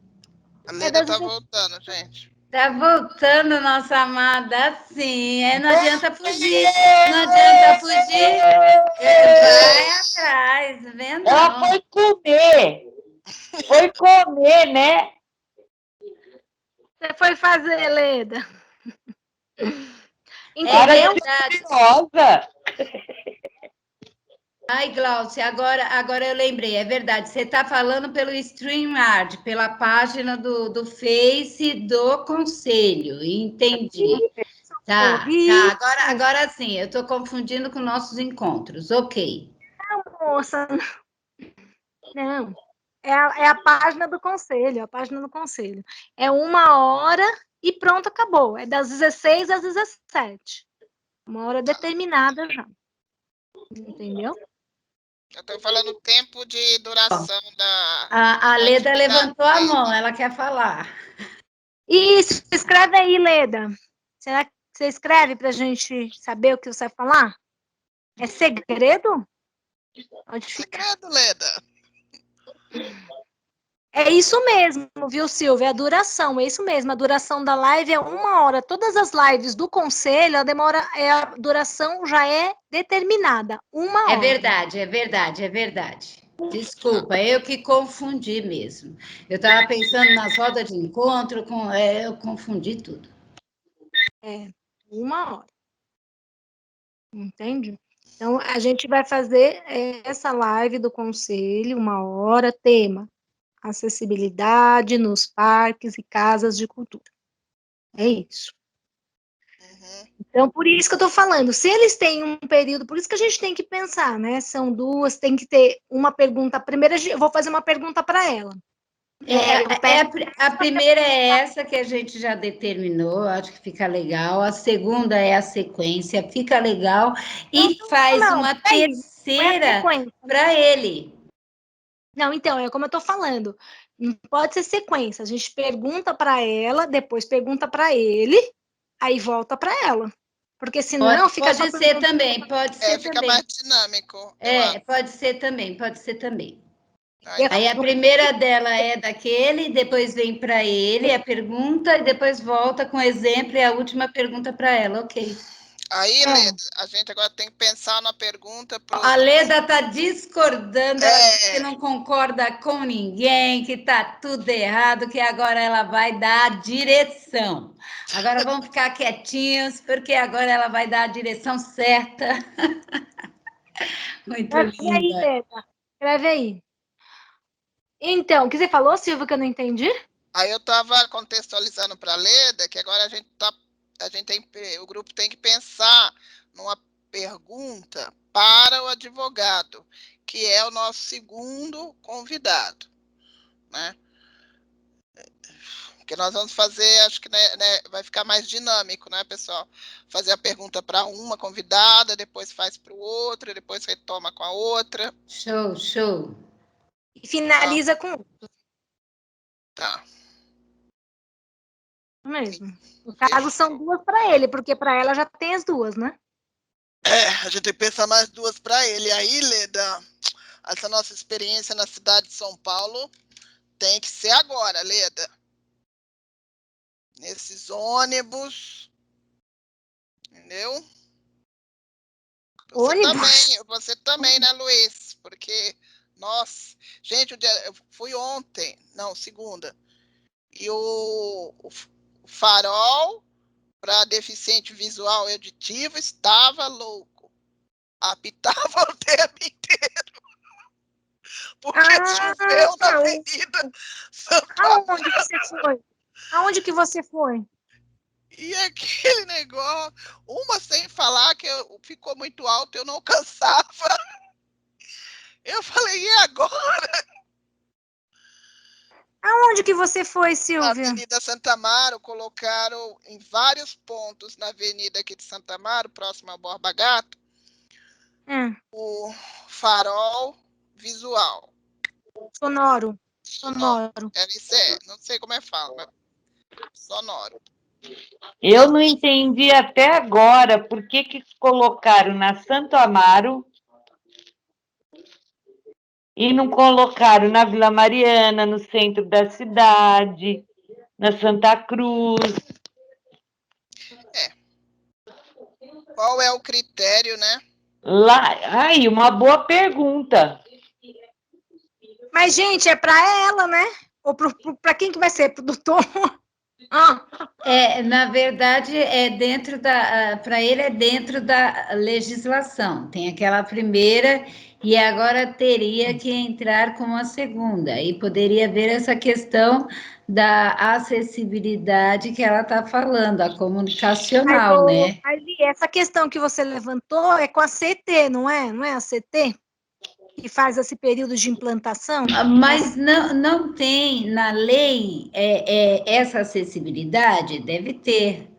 A Leda está voltando, gente. Tá voltando, nossa amada, sim. Não adianta fugir. Não adianta fugir. Vai atrás, vendo? Ela foi comer. Foi comer, né? Você foi fazer, Leda? Entendeu? Curiosa. Ai, Glaucia, agora eu lembrei, é verdade. Você está falando pelo StreamYard, pela página do Face do Conselho. Entendi. Tá. Agora sim, eu estou confundindo com nossos encontros. Ok. Não, moça. Não. É a página do conselho, É 1 hora e pronto, acabou. É das 16 às 17. 1 hora determinada já. Entendeu? Eu estou falando o tempo de duração da... A Leda levantou a mão, ela quer falar. Isso, escreve aí, Leda. Será que você escreve para a gente saber o que você vai falar? É segredo? Pode ficar. Segredo, Leda. É isso mesmo, viu, Silvia? A duração, é isso mesmo. A duração da live é 1 hora. Todas as lives do conselho, a duração já é determinada. 1 hora. É verdade. Desculpa, eu que confundi mesmo. Eu estava pensando nas rodas de encontro, eu confundi tudo. 1 hora. Entende? Então, a gente vai fazer essa live do conselho, 1 hora, tema: acessibilidade nos parques e casas de cultura. É isso. Uhum. Então, por isso que eu estou falando, se eles têm um período, por isso que a gente tem que pensar, né? São duas, tem que ter uma pergunta. Primeiro, eu vou fazer uma pergunta para ela. A primeira é essa que a gente já determinou, acho que fica legal. A segunda é a sequência, fica legal. E faz uma terceira para ele. Não, então, é como eu estou falando. Não pode ser sequência. A gente pergunta para ela, depois pergunta para ele, aí volta para ela. Porque senão fica pode ser também, pode ser fica também. mais dinâmico. Pode ser também, pode ser também. Então. Aí a primeira dela é daquele, depois vem para ele a pergunta, e depois volta com exemplo e a última pergunta para ela, ok. Aí, Leda, a gente agora tem que pensar na pergunta pro... A Leda está discordando, ela diz que não concorda com ninguém, que está tudo errado, que agora ela vai dar a direção. Agora vamos ficar quietinhos, porque agora ela vai dar a direção certa. Muito linda. Escreve aí, Leda. Escreve aí. Então, o que você falou, Silvia, que eu não entendi? Aí eu estava contextualizando para a Leda que agora o grupo tem que pensar numa pergunta para o advogado, que é o nosso segundo convidado, né? Porque nós vamos fazer, acho que vai ficar mais dinâmico, né, pessoal? Fazer a pergunta para uma convidada, depois faz para o outro, depois retoma com a outra. Show, show. E finaliza com outro. Tá. Mesmo. No caso, são duas para ele, porque para ela já tem as duas, né? A gente tem que pensar mais duas para ele. Aí, Leda, essa nossa experiência na cidade de São Paulo tem que ser agora, Leda. Nesses ônibus, entendeu? Você também, né, Luiz? Porque, nossa, gente, eu fui ontem, não, segunda, e o farol para deficiente visual e auditivo estava louco. Apitava o tempo inteiro. Porque choveu na Avenida Santo Amaro. Aonde você foi? Aonde que você foi? E aquele negócio, uma sem falar que ficou muito alto, eu não alcançava. Eu falei, e agora? Aonde que você foi, Na Silvia? Avenida Santo Amaro, colocaram em vários pontos na avenida aqui de Santo Amaro, próximo ao Borba Gato, o farol visual. Sonoro. Não sei como é que fala, mas sonoro. Eu não entendi até agora por que colocaram na Santo Amaro e não colocaram na Vila Mariana, no centro da cidade, na Santa Cruz. Qual é o critério, né? Lá, aí, uma boa pergunta. Mas, gente, é para ela, né? Ou para quem que vai ser? Para o doutor? Na verdade, para ele é dentro da legislação. Tem aquela primeira e agora teria que entrar com a segunda. E poderia ver essa questão da acessibilidade que ela está falando, a comunicacional, né? Ali, essa questão que você levantou é com a CT, não é? Não é a CT? Que faz esse período de implantação? Mas não tem na lei essa acessibilidade? Deve ter.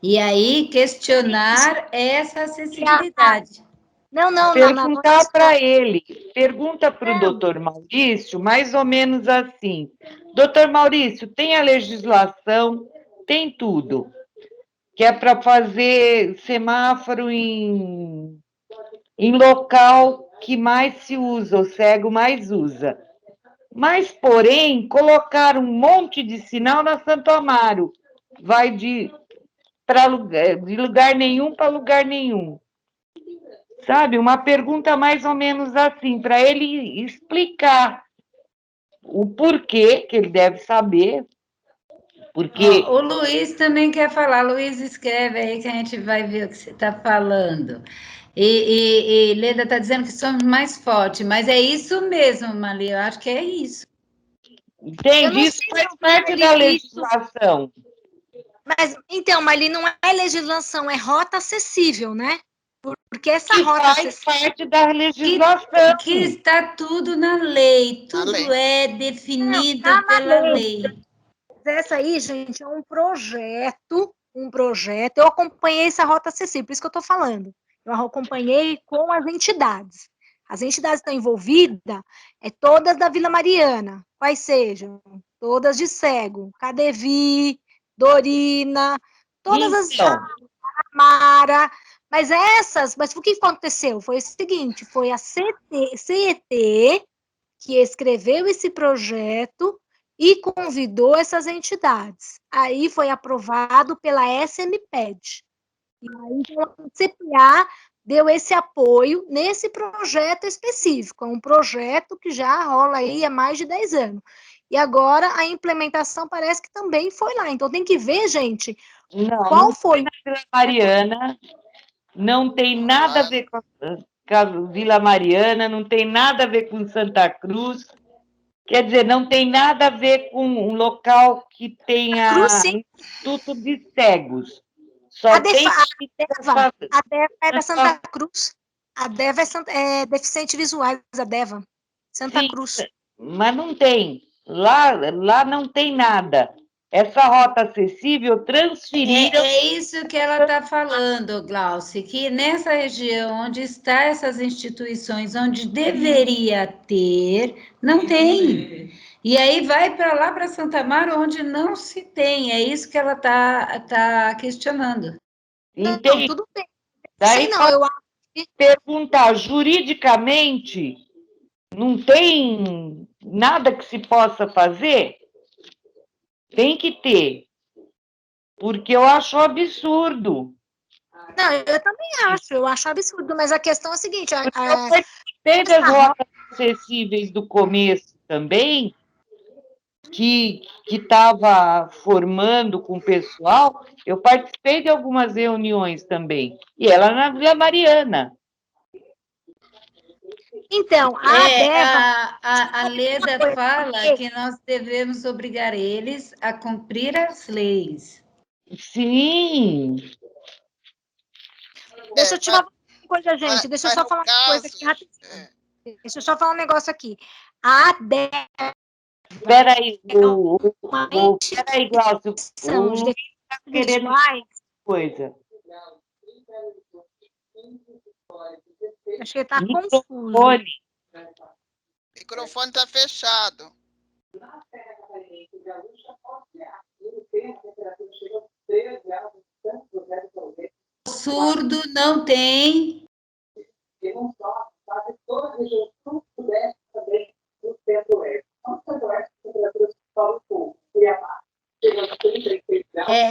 E aí questionar essa acessibilidade. Não. Perguntar para ele, pergunta para o doutor Maurício, mais ou menos assim. Doutor Maurício, tem a legislação, tem tudo, que é para fazer semáforo em local que mais se usa, o cego mais usa. Mas, porém, colocar um monte de sinal na Santo Amaro. Vai de lugar nenhum para lugar nenhum. Sabe? Uma pergunta mais ou menos assim, para ele explicar o porquê, que ele deve saber. Porque... O Luiz também quer falar. Luiz, escreve aí que a gente vai ver o que você está falando. E Leda está dizendo que somos mais fortes, mas é isso mesmo, Mali, eu acho que é isso. Entende? Isso faz parte da legislação. Mas, então, Mali, não é legislação, é rota acessível, né? Porque essa Que rota faz acessível... parte da legislação. Que está tudo na lei, tudo é definido pela lei. Essa aí, gente, é um projeto, eu acompanhei essa rota acessível, por isso que eu estou falando. Eu acompanhei com as entidades. As entidades que estão envolvidas, todas da Vila Mariana, quais sejam? Todas de Cego, Cadevi, Dorina, todas as... Mara, mas o que aconteceu? Foi o seguinte, foi a CET que escreveu esse projeto e convidou essas entidades. Aí foi aprovado pela SMPED. E aí a CPA deu esse apoio nesse projeto específico. É um projeto que já rola aí há mais de 10 anos. E agora a implementação parece que também foi lá. Então tem que ver, gente, qual foi. Na Vila Mariana, não tem nada a ver com a Vila Mariana, não tem nada a ver com Santa Cruz. Quer dizer, não tem nada a ver com um local que tenha Instituto de Cegos. Só tem a DEVA é da Santa Cruz. A DEVA é deficiente visuais, a DEVA. Santa Cruz. Mas não tem. Lá não tem nada. Essa rota acessível transferiram... É isso que ela está falando, Glauci, que nessa região onde estão essas instituições, onde deveria ter, não tem. E aí vai para lá, para Santa Amaro, onde não se tem. É isso que ela tá questionando. Entende? Não, tudo bem. Daí não, eu acho que... perguntar, juridicamente, não tem nada que se possa fazer? Tem que ter. Porque eu acho um absurdo. Não, eu também acho, eu acho absurdo, mas a questão é a seguinte... Eu participei das rotas acessíveis do começo também, que estava formando com o pessoal, eu participei de algumas reuniões também, e ela na Vila Mariana. Então, a Leda fala que nós devemos obrigar eles a cumprir as leis. Sim. Deixa eu te falar uma coisa, gente. Deixa eu só falar uma coisa aqui rapidinho. Deixa eu só falar um negócio aqui. A DEVA... Espera aí, Glaucio. O Luiz está querendo coisa. Acho que ele está confuso. O microfone está fechado. O surdo não tem.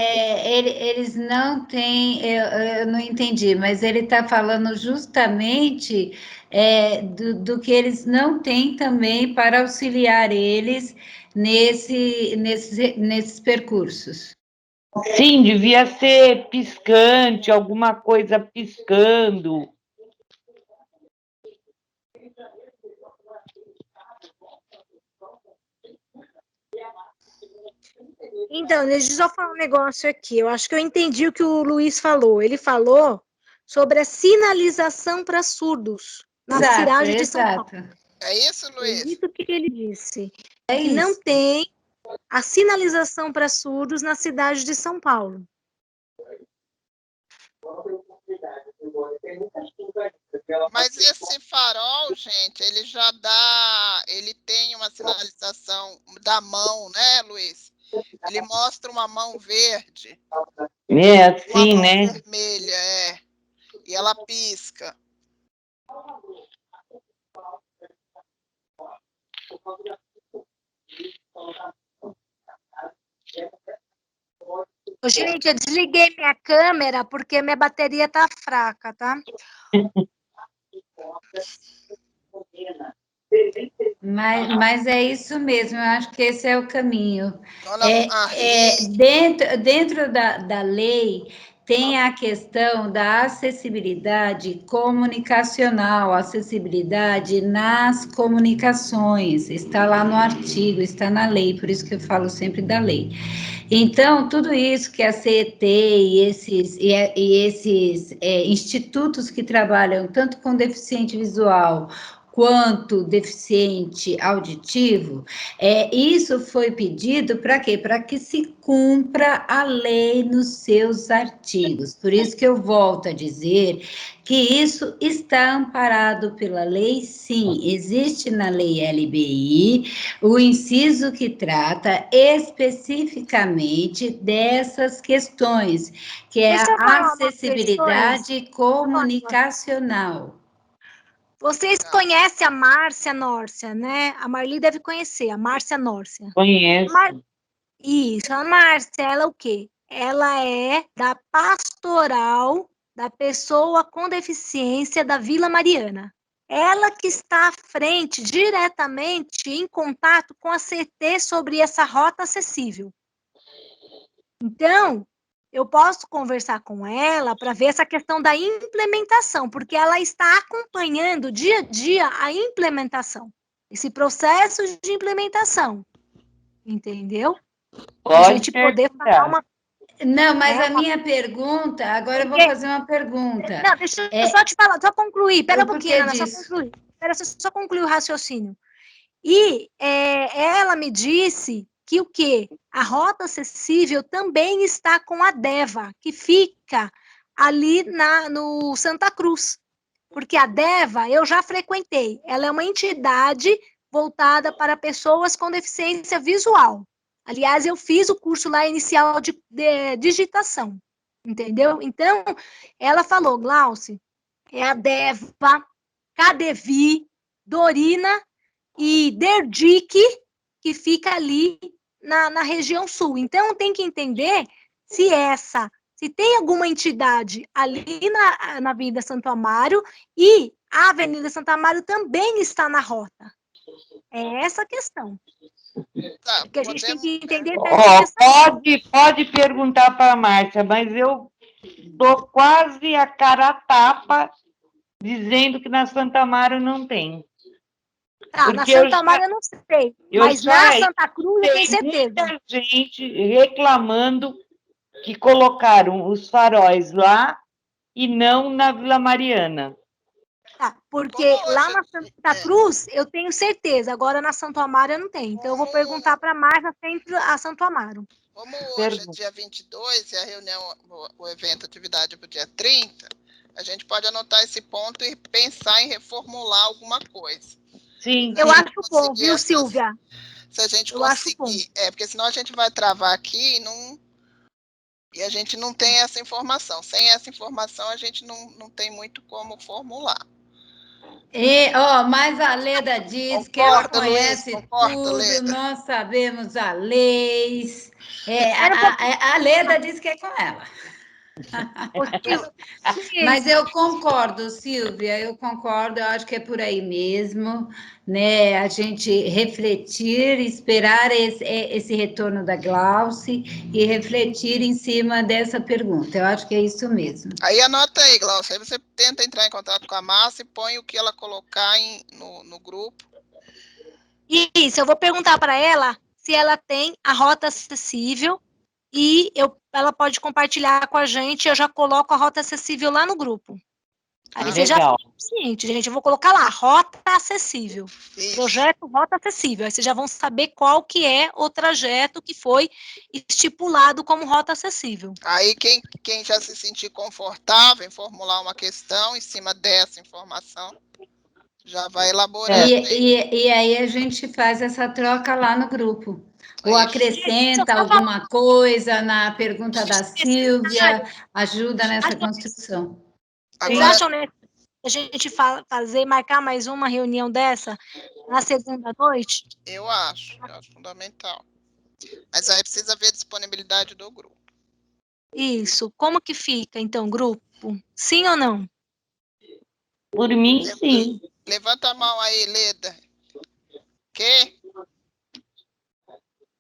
Eles não têm, eu não entendi, mas ele está falando justamente do que eles não têm também para auxiliar eles nesses percursos. Sim, devia ser piscante, alguma coisa piscando. Então, deixa eu só falar um negócio aqui. Eu acho que eu entendi o que o Luiz falou. Ele falou sobre a sinalização para surdos na cidade de São Paulo. É isso, Luiz? É isso que ele disse. Que não tem a sinalização para surdos na cidade de São Paulo. Mas esse farol, gente, ele tem uma sinalização da mão, né, Luiz? Ele mostra uma mão verde. Assim, uma mão né? vermelha, e ela pisca. Gente, eu desliguei minha câmera porque minha bateria tá fraca, tá? Mas é isso mesmo, eu acho que esse é o caminho. Dona Dentro da lei, tem a questão da acessibilidade comunicacional, acessibilidade nas comunicações, está lá no artigo, está na lei, por isso que eu falo sempre da lei. Então, tudo isso que a CET e esses institutos que trabalham tanto com deficiente visual quanto deficiente auditivo, isso foi pedido para quê? Para que se cumpra a lei nos seus artigos. Por isso que eu volto a dizer que isso está amparado pela lei, sim. Existe na lei LBI o inciso que trata especificamente dessas questões, que é Deixa eu a falar uma coisa, acessibilidade comunicacional. Vocês conhecem a Márcia Nórcia, né? A Marli deve conhecer, a Márcia Nórcia. Conheço. Isso, a Márcia, ela é o quê? Ela é da pastoral da pessoa com deficiência da Vila Mariana. Ela que está à frente, diretamente em contato com a CT sobre essa rota acessível. Então, eu posso conversar com ela para ver essa questão da implementação, porque ela está acompanhando dia a dia a implementação, esse processo de implementação, entendeu? A gente poder falar uma... Não, mas a minha pergunta, agora eu vou fazer uma pergunta. Não, deixa eu só te falar, só concluir, pera um pouquinho, Ana, disso? só concluir. Só concluir o raciocínio. E ela me disse que o quê? A rota acessível também está com a DEVA, que fica ali no Santa Cruz. Porque a DEVA eu já frequentei. Ela é uma entidade voltada para pessoas com deficiência visual. Aliás, eu fiz o curso lá inicial de digitação. Entendeu? Então, ela falou, Glauci, é a DEVA, Cadevi, Dorina e Derdic, que fica ali na região sul. Então, tem que entender se tem alguma entidade ali na Avenida Santo Amaro e a Avenida Santo Amaro também está na rota. É essa a questão. Tá, Porque a gente tem que entender pode perguntar para a Márcia, mas eu dou quase a cara a tapa dizendo que na Santa Amaro não tem. Na Santa Amaro eu não sei, mas na Santa Cruz eu tenho certeza. Muita gente reclamando que colocaram os faróis lá e não na Vila Mariana. Porque lá na Santa Cruz eu tenho certeza, agora na Santo Amaro eu não tenho. Então eu vou perguntar para a Márcia sempre a Santo Amaro. Como hoje é dia 22 e a reunião, o evento, atividade é para o dia 30, a gente pode anotar esse ponto e pensar em reformular alguma coisa. Sim. Eu acho bom, viu, Silvia? Se a gente conseguir. Porque senão a gente vai travar aqui e a gente não tem essa informação. Sem essa informação, a gente não tem muito como formular. Mas a Leda diz que ela conhece tudo, Leda. Nós sabemos a leis. A Leda diz que é com ela. Mas eu concordo, Silvia, eu acho que é por aí mesmo, né? A gente refletir, esperar esse retorno da Glauci e refletir em cima dessa pergunta. Eu acho que é isso mesmo. Aí anota aí, Glauci, aí você tenta entrar em contato com a Márcia e põe o que ela colocar no grupo. Isso, eu vou perguntar para ela se ela tem a rota acessível e ela pode compartilhar com a gente, eu já coloco a rota acessível lá no grupo. Aí você já fica ciente, gente, eu vou colocar lá, rota acessível. Isso. Projeto Rota Acessível. Aí vocês já vão saber qual que é o trajeto que foi estipulado como rota acessível. Aí quem já se sentir confortável em formular uma questão em cima dessa informação, já vai elaborando. E aí a gente faz essa troca lá no grupo. Ou acrescenta alguma coisa na pergunta da Silvia, ajuda nessa construção. Vocês acham, né, a gente marcar mais uma reunião dessa na segunda noite? Eu acho fundamental. Mas aí precisa ver a disponibilidade do grupo. Isso. Como que fica, então, grupo? Sim ou não? Por mim, sim. Levanta a mão aí, Leda. Quê?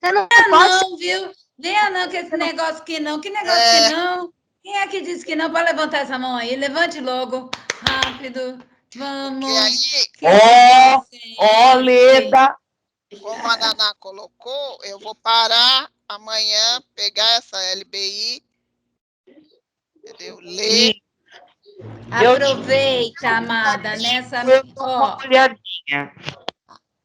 Não, viu? Venha não, que esse negócio que não. Que negócio que não? Quem é que disse que não? Pode levantar essa mão aí. Levante logo. Rápido. Vamos. Porque Ó, ó, Leda. Como a Naná colocou, eu vou parar amanhã, pegar essa LBI, entendeu? Ler. Aproveita, amada, nessa. Ó, Olhadinha.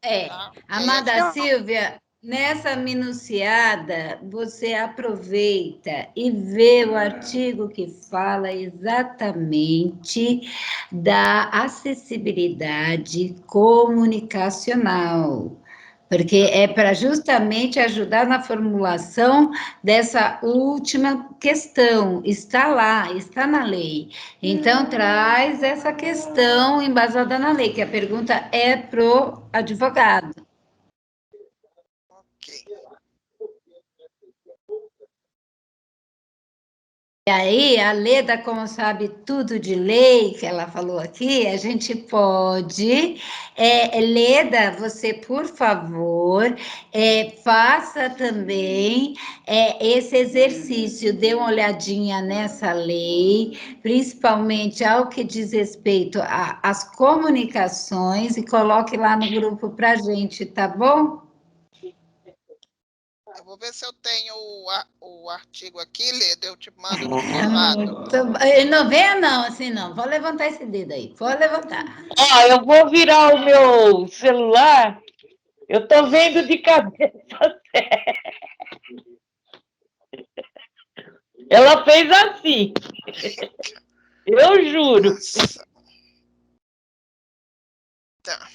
Tá? Amada Silvia, nessa minuciada, você aproveita e vê o artigo que fala exatamente da acessibilidade comunicacional, porque é para justamente ajudar na formulação dessa última questão. Está lá, está na lei. Então, traz essa questão embasada na lei, que a pergunta é pro advogado. Ok. E aí, a Leda, como sabe tudo de lei, que ela falou aqui, a gente pode. Leda, você, por favor, faça também esse exercício, dê uma olhadinha nessa lei, principalmente ao que diz respeito às comunicações, e coloque lá no grupo para a gente, tá bom? Eu vou ver se eu tenho o artigo aqui, Leda, eu te mando no privado. Não venha não, assim não. Vou levantar esse dedo aí. Pode levantar. Ó, eu vou virar o meu celular. Eu tô vendo de cabeça. Ela fez assim. Eu juro. Nossa. Tá.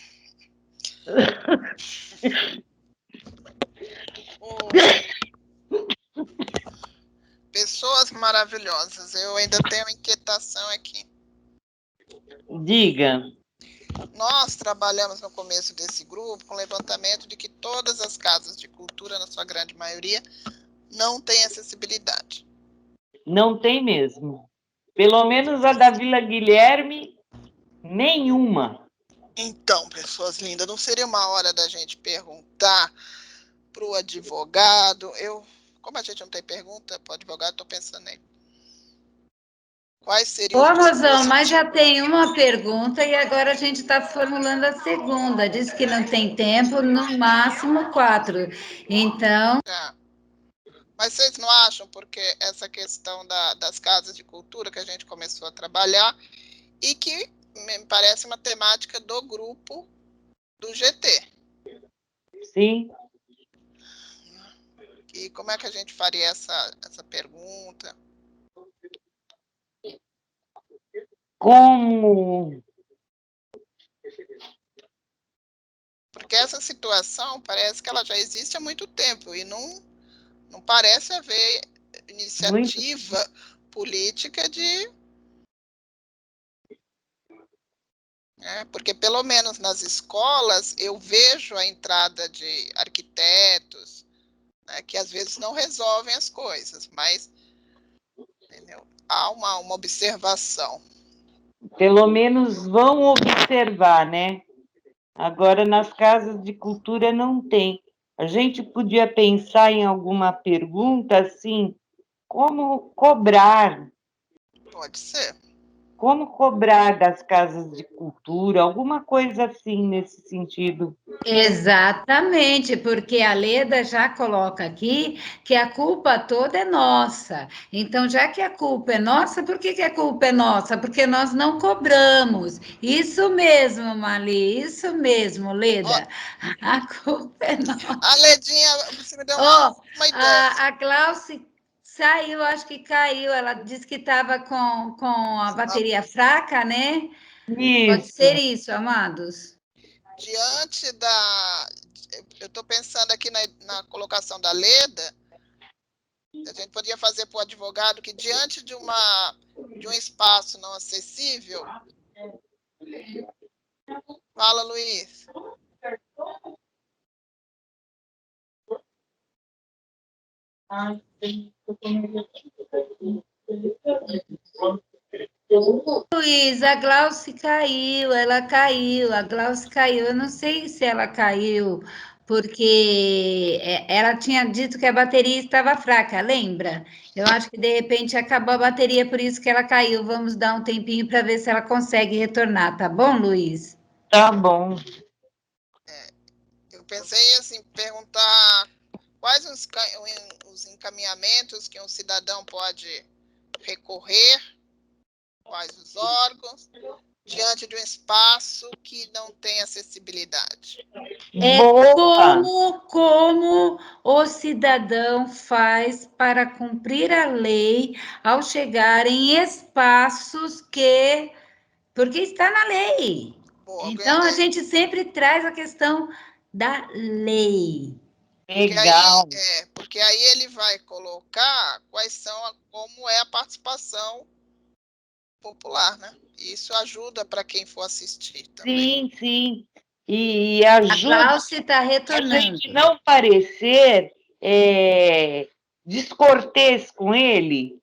Pessoas maravilhosas. Eu ainda tenho uma inquietação aqui. Diga. Nós trabalhamos no começo desse grupo com levantamento de que todas as casas de cultura, na sua grande maioria, não têm acessibilidade. Não tem mesmo. Pelo menos a da Vila Guilherme, nenhuma. Então, pessoas lindas, não seria uma hora da gente perguntar para o advogado? Como a gente não tem pergunta para o advogado, estou pensando nele. Quais seriam os Mozão, mas já tem uma pergunta e agora a gente está formulando a segunda. Diz que não tem tempo, no máximo 4. Então. Mas vocês não acham, porque essa questão das casas de cultura que a gente começou a trabalhar e que me parece uma temática do grupo do GT. Sim. E como é que a gente faria essa pergunta? Como? Porque essa situação parece que ela já existe há muito tempo e não parece haver iniciativa política de... porque pelo menos nas escolas eu vejo a entrada de arquitetos, né, que às vezes não resolvem as coisas, mas entendeu? Há uma observação. Pelo menos vão observar, né? Agora, nas casas de cultura não tem. A gente podia pensar em alguma pergunta assim, como cobrar? Pode ser. Como cobrar das casas de cultura? Alguma coisa assim nesse sentido. Exatamente, porque a Leda já coloca aqui que a culpa toda é nossa. Então, já que a culpa é nossa, por que a culpa é nossa? Porque nós não cobramos. Isso mesmo, Mali, isso mesmo, Leda. A culpa é nossa. A Ledinha, você me deu uma ideia. A Glauce saiu, acho que caiu. Ela disse que estava com a bateria fraca, né? Pode Isso. ser isso, amados. Diante da... Eu estou pensando aqui na colocação da Leda, a gente podia fazer para o advogado que diante de um espaço não acessível... Fala, Luiz. Luiz, a Glauce caiu, ela caiu, a Glauce caiu. Eu não sei se ela caiu porque ela tinha dito que a bateria estava fraca, lembra? Eu acho que de repente acabou a bateria, por isso que ela caiu. Vamos dar um tempinho para ver se ela consegue retornar, tá bom, Luiz? Tá bom. Eu pensei assim, perguntar quais os encaminhamentos que um cidadão pode recorrer, quais os órgãos, diante de um espaço que não tem acessibilidade. Como o cidadão faz para cumprir a lei ao chegar em espaços porque está na lei. Boa, Então, a gente sempre traz a questão da lei. Legal. Porque aí ele vai colocar como é a participação popular, né? E isso ajuda para quem for assistir também. Sim, sim. E A ajuda Glaucia está a retornando. gente não parecer descortês com ele.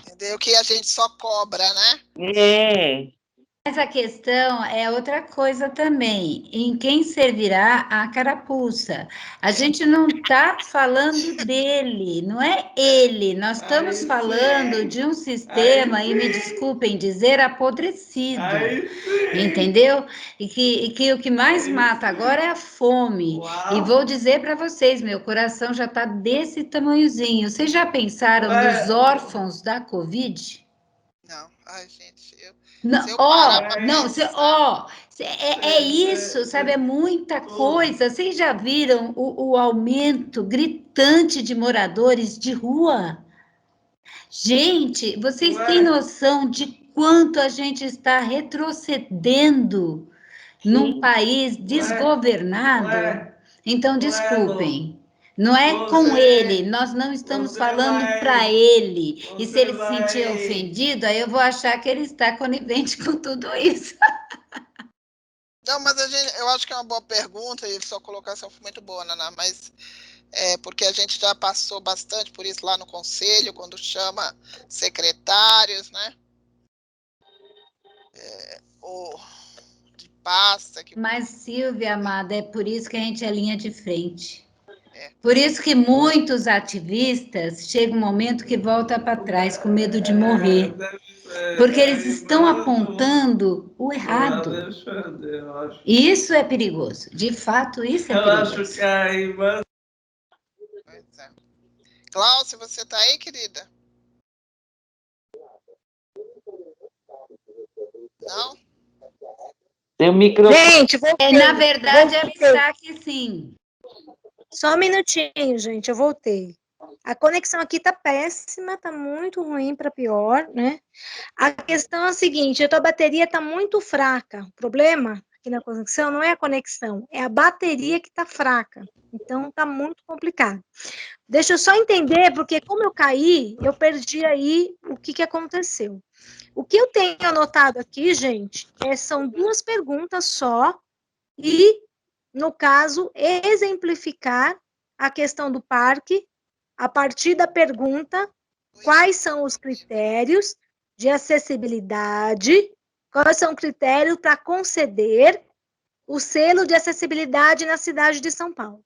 Entendeu? Que a gente só cobra, né? Mas a questão é outra coisa também, em quem servirá a carapuça. A gente não está falando dele, não é ele. Nós estamos falando de um sistema, e me desculpem dizer, apodrecido. Entendeu? E que o que mais mata agora é a fome. E vou dizer para vocês, meu coração já está desse tamanhozinho. Vocês já pensaram nos órfãos da Covid? Não, ai, gente, Não, se eu parar para não, pensar... é isso, sabe? É muita coisa. Vocês já viram o aumento gritante de moradores de rua? Gente, vocês têm noção de quanto a gente está retrocedendo num país desgovernado? Então, desculpem. Não é com ele, nós não estamos falando para ele. E se ele se sentir ofendido, aí eu vou achar que ele está conivente com tudo isso. Não, mas eu acho que é uma boa pergunta e sua colocação foi muito boa, Naná, mas porque a gente já passou bastante por isso lá no conselho, quando chama secretários, né? Ou de pasta. Mas, Silvia, amada, é por isso que a gente é linha de frente. Por isso que muitos ativistas chegam um momento que volta para trás com medo de morrer. Porque eles estão apontando o errado. E isso é perigoso. De fato, isso é perigoso. Cláudia, você está aí, querida? Não? Seu microfone. Gente, voltei. Na verdade, ela está aqui sim. Só um minutinho, gente, eu voltei. A conexão aqui tá péssima, tá muito ruim para pior, né? A questão é a seguinte, a tua bateria tá muito fraca. O problema aqui na conexão não é a conexão, é a bateria que tá fraca. Então tá muito complicado. Deixa eu só entender, porque como eu caí, eu perdi aí o que aconteceu. O que eu tenho anotado aqui, gente, são duas perguntas só e, no caso, exemplificar a questão do parque a partir da pergunta quais são os critérios de acessibilidade, quais são os critérios para conceder o selo de acessibilidade na cidade de São Paulo.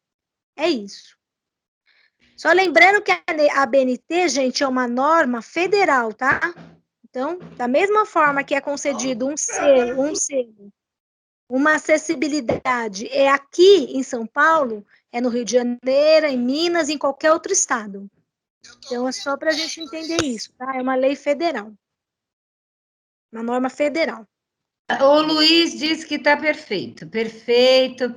É isso. Só lembrando que a BNT, gente, é uma norma federal, tá? Então, da mesma forma que é concedido um selo, uma acessibilidade é aqui em São Paulo, é no Rio de Janeiro, em Minas, em qualquer outro estado. Então, é só para a gente entender isso, tá? É uma lei federal. Uma norma federal. O Luiz disse que está perfeito. Perfeito.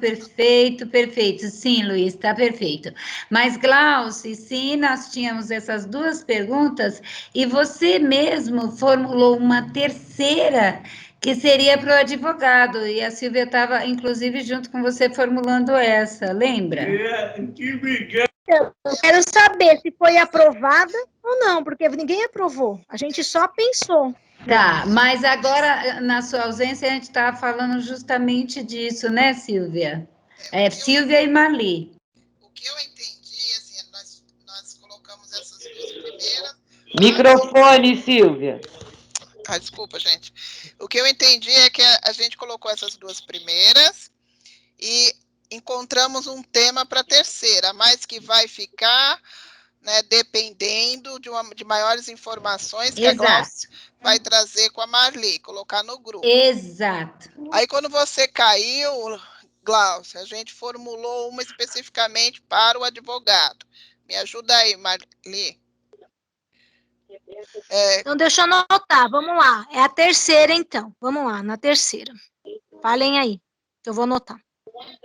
Sim, Luiz, está perfeito. Mas, Glauci, sim, nós tínhamos essas duas perguntas e você mesmo formulou uma terceira que seria para o advogado. E a Silvia estava, inclusive, junto com você formulando essa, lembra? Eu quero saber se foi aprovada ou não, porque ninguém aprovou. A gente só pensou. Tá, mas agora, na sua ausência, a gente estava falando justamente disso, né, Silvia? Silvia e Marli. O que eu entendi, assim, nós colocamos essas duas primeiras... Microfone, Silvia. Desculpa, gente. O que eu entendi é que a gente colocou essas duas primeiras e encontramos um tema para a terceira, mas que vai ficar, né, dependendo de maiores informações que a Glaucia vai trazer com a Marli, colocar no grupo. Exato. Aí, quando você caiu, Glaucia, a gente formulou uma especificamente para o advogado. Me ajuda aí, Marli. Então, deixa eu anotar, vamos lá. É a terceira, então. Vamos lá, na terceira. Falem aí, que eu vou anotar.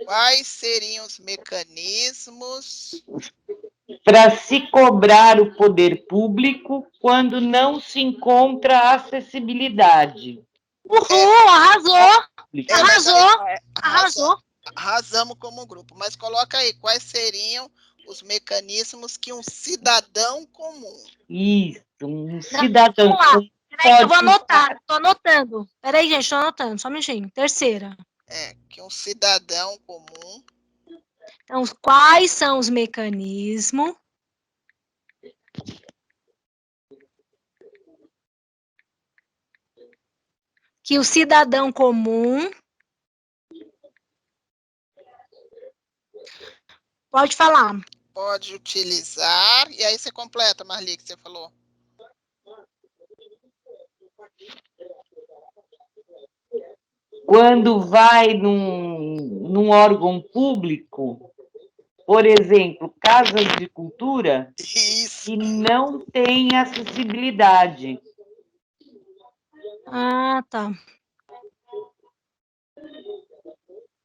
Quais seriam os mecanismos para se cobrar o poder público quando não se encontra acessibilidade? Uhul, arrasou! Arrasou! Arrasou! Arrasamos como grupo, mas coloca aí, quais seriam os mecanismos que um cidadão comum... Isso, um cidadão Vamos lá. comum Peraí, que eu vou pode anotar. Tô anotando. Peraí, gente, tô anotando. Só um minutinho. Terceira. Que um cidadão comum... Então, quais são os mecanismos que o cidadão comum pode falar? Pode utilizar, e aí você completa, Marli, que você falou. Quando vai num órgão público, por exemplo, casas de cultura, Isso. que não tem acessibilidade. Ah, tá.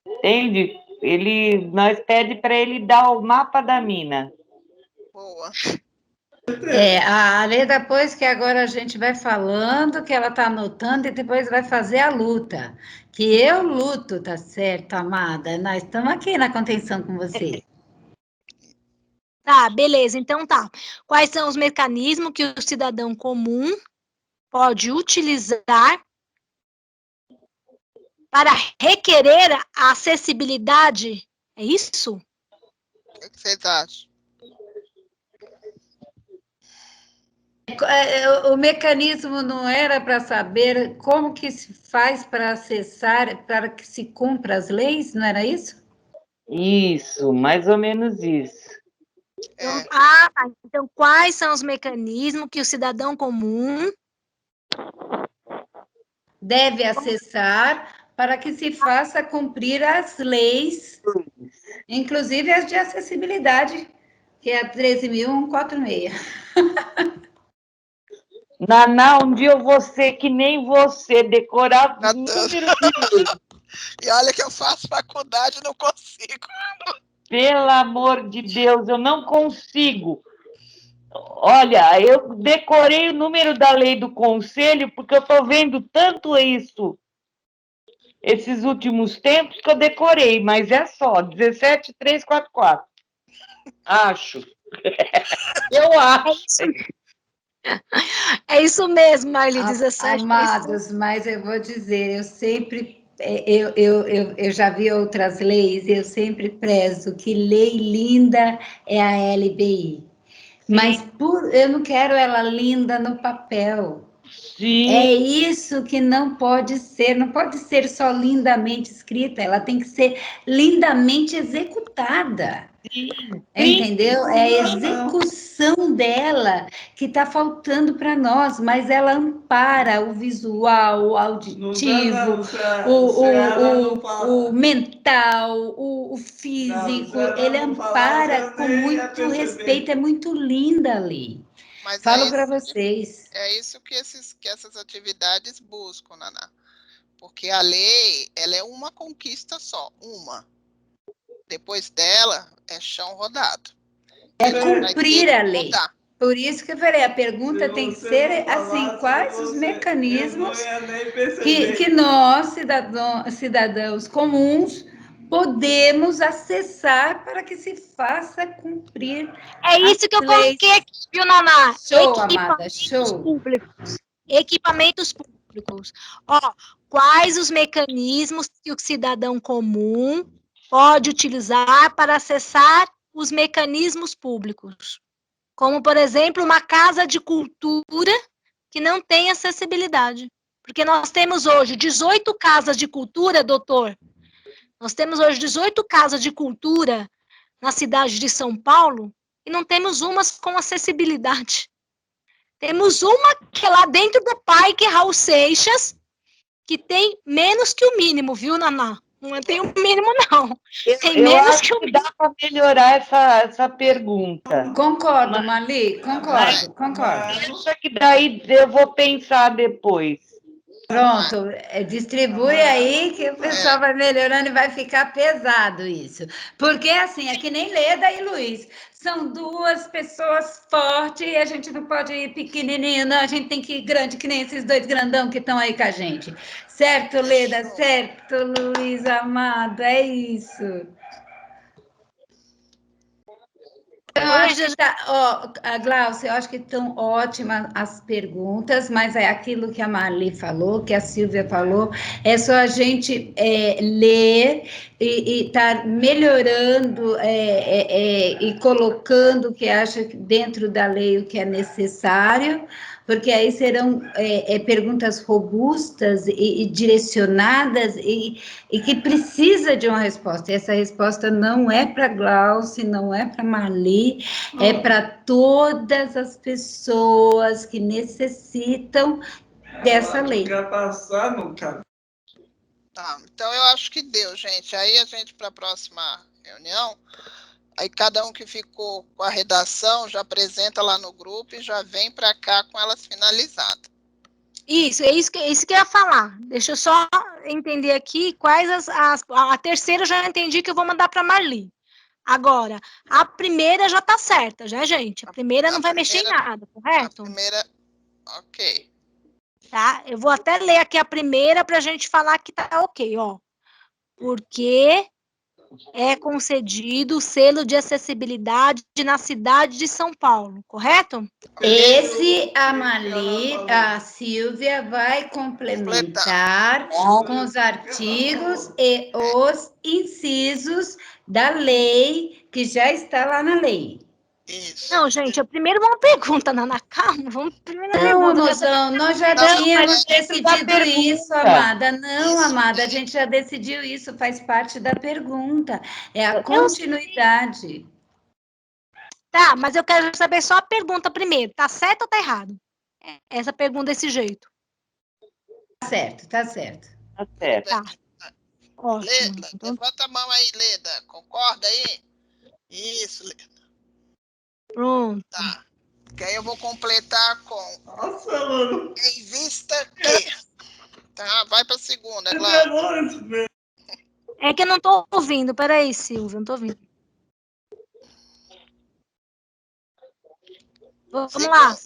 Entende? Nós pede para ele dar o mapa da mina. Boa. A Lê, depois que agora a gente vai falando, que ela está anotando e depois vai fazer a luta. Que eu luto, tá certo, amada? Nós estamos aqui na contenção com vocês. Tá, beleza. Então tá. Quais são os mecanismos que o cidadão comum pode utilizar para requerer a acessibilidade? É isso? O que vocês acham? O mecanismo não era para saber como que se faz para acessar, para que se cumpra as leis, não era isso? Isso, mais ou menos isso. Então, tá. Então, quais são os mecanismos que o cidadão comum deve acessar para que se faça cumprir as leis, inclusive as de acessibilidade, que é a 13.146. Naná, um dia eu vou ser que nem você, decorar número de leis. E olha que eu faço faculdade e não consigo. Pelo amor de Deus, eu não consigo. Olha, eu decorei o número da lei do conselho, porque eu estou vendo tanto isso esses últimos tempos que eu decorei, mas é só, 17344. Acho. Eu acho. É isso mesmo, Marli, 17. Amados, mas eu vou dizer, eu sempre, eu já vi outras leis, eu sempre prezo que lei linda é a LBI. Mas eu não quero ela linda no papel. Sim. É isso que não pode ser só lindamente escrita, ela tem que ser lindamente executada. Sim. Entendeu? É a execução dela que está faltando para nós, mas ela ampara o visual, o auditivo, o mental, o físico, ele ampara com muito respeito, é muito linda a lei. Mas falo para vocês. É isso que essas atividades buscam, Naná. Porque a lei, ela é uma conquista só, uma. Depois dela, é chão rodado. É cumprir a lei. Por isso que eu falei, a pergunta tem que ser assim, quais os mecanismos que nós, cidadãos comuns, podemos acessar para que se faça cumprir. É isso que eu coloquei aqui, viu, Naná? Show, amada, show. Públicos. Equipamentos públicos. Ó, quais os mecanismos que o cidadão comum pode utilizar para acessar os mecanismos públicos? Como, por exemplo, uma casa de cultura que não tem acessibilidade. Porque nós temos hoje 18 casas de cultura, doutor, Nós temos hoje 18 casas de cultura na cidade de São Paulo e não temos umas com acessibilidade. Temos uma que é lá dentro do Parque Raul Seixas, que tem menos que o mínimo, viu, Naná? Não tem o mínimo, não. Tem Eu menos acho que o que mínimo. dá para melhorar essa pergunta. Concordo, Marli, concordo. Deixa que daí eu vou pensar depois. Pronto, distribui aí que o pessoal vai melhorando e vai ficar pesado isso. Porque, assim, é que nem Leda e Luiz. São duas pessoas fortes e a gente não pode ir pequenininho, não. A gente tem que ir grande, que nem esses dois grandão que estão aí com a gente. Certo, Leda? Certo, Luiz amado? É isso. Eu acho que a Glaucia, eu acho que estão ótimas as perguntas, mas é aquilo que a Marli falou, que a Silvia falou, é só a gente ler e estar melhorando e colocando o que acha dentro da lei o que é necessário, porque aí serão perguntas robustas e direcionadas e que precisa de uma resposta. E essa resposta não é para Glaucia, não é para Marli, é para todas as pessoas que necessitam dessa lei. Tá, então eu acho que deu, gente. Aí a gente, para a próxima reunião, aí cada um que ficou com a redação já apresenta lá no grupo e já vem para cá com elas finalizadas. Isso, é isso que eu ia falar. Deixa eu só entender aqui quais a terceira eu já entendi que eu vou mandar para Marli. Agora, a primeira já tá certa, já, gente? A primeira não vai mexer em nada, correto? A primeira, ok. Tá? Eu vou até ler aqui a primeira para a gente falar que tá ok, ó. Porque é concedido o selo de acessibilidade na cidade de São Paulo, correto? Esse a Marli, a Silvia vai complementar com os artigos e os incisos da lei, que já está lá na lei. Isso. Não, gente, primeiro uma pergunta, Naná, calma, vamos primeiro na Não, pergunta. mozão, nós já tínhamos decidido isso, amada. Não, amada, a gente já decidiu isso, faz parte da pergunta. É a continuidade. Tá, mas eu quero saber só a pergunta primeiro. Tá certo ou tá errado? Essa pergunta desse jeito. Tá certo, tá certo. Tá certo. Tá. Ótimo. Leda, Então, levanta a mão aí, Leda. Concorda aí? Isso, Leda. pronto. Tá. Que aí eu vou completar com... Nossa, mano. Em vista que... Tá, vai para a segunda, claro. É que eu não tô ouvindo. Peraí, Silvia, não tô ouvindo. Vamos lá.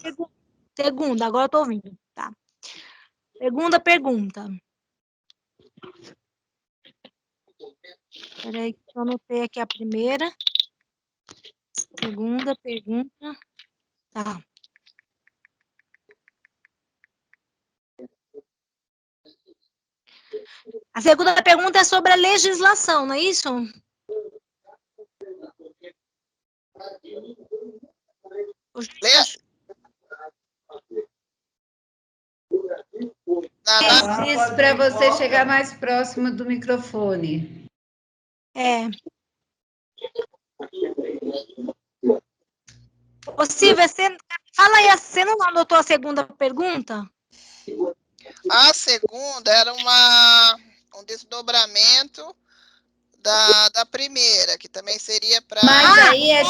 Segunda, agora eu tô ouvindo. Tá. Segunda pergunta. Peraí, eu anotei aqui a primeira. Segunda pergunta. Tá. A segunda pergunta é sobre a legislação, não é isso? Preciso para você chegar mais próximo do microfone. É. Ô, Silvia, fala aí, você não anotou a segunda pergunta? A segunda era um desdobramento da primeira, que também seria para... Mas aí a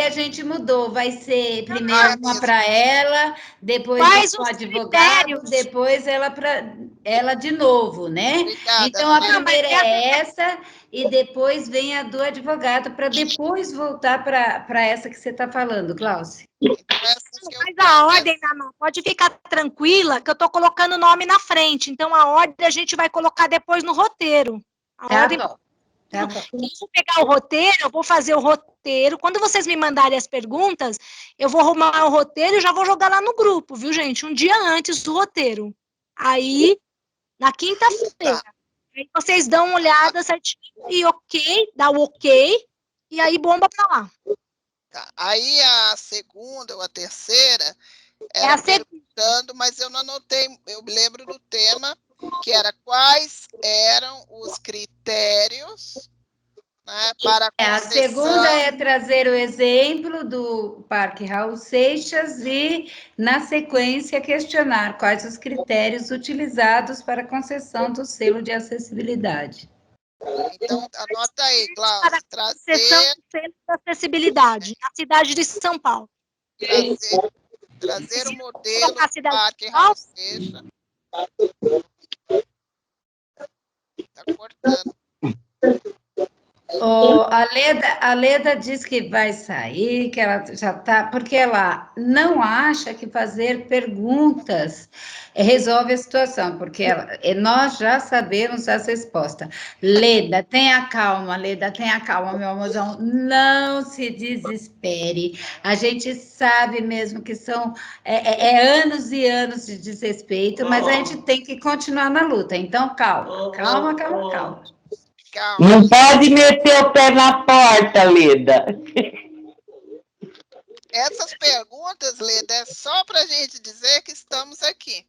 gente mudou. Vai ser primeiro uma para ela, depois para o advogado, depois ela de novo, né? Obrigada, então, a primeira é essa, e depois vem a do advogado, para depois voltar para essa que você está falando, Glaucia. Mas a ordem, Naná, pode ficar tranquila, que eu estou colocando o nome na frente. Então, a ordem a gente vai colocar depois no roteiro. Tá bom. Eu vou pegar o roteiro, eu vou fazer o roteiro. Quando vocês me mandarem as perguntas, eu vou arrumar o roteiro e já vou jogar lá no grupo, viu, gente? Um dia antes do roteiro. Aí, na quinta-feira, vocês dão uma olhada certinho e ok, dá o ok, e aí bomba pra lá. Tá. Aí a segunda ou a terceira era perguntando, mas eu não anotei, eu lembro do tema, que era quais eram os critérios, né, para a A segunda é trazer o exemplo do Parque Raul Seixas e, na sequência, questionar quais os critérios utilizados para a concessão do selo de acessibilidade. Então, anota aí, Para Glaucio, a concessão do selo de acessibilidade na cidade de São Paulo. trazer o modelo A do cidade de Parque São Paulo? Raul Seixas. Está cortando. A Leda diz que vai sair, que ela já está, porque ela não acha que fazer perguntas resolve a situação, porque nós já sabemos as respostas. Leda, tenha calma, meu amorzão, não se desespere. A gente sabe mesmo que são anos e anos de desrespeito, mas a gente tem que continuar na luta. Então, calma. Calma. Não pode meter o pé na porta, Leda. Essas perguntas, Leda, é só para a gente dizer que estamos aqui.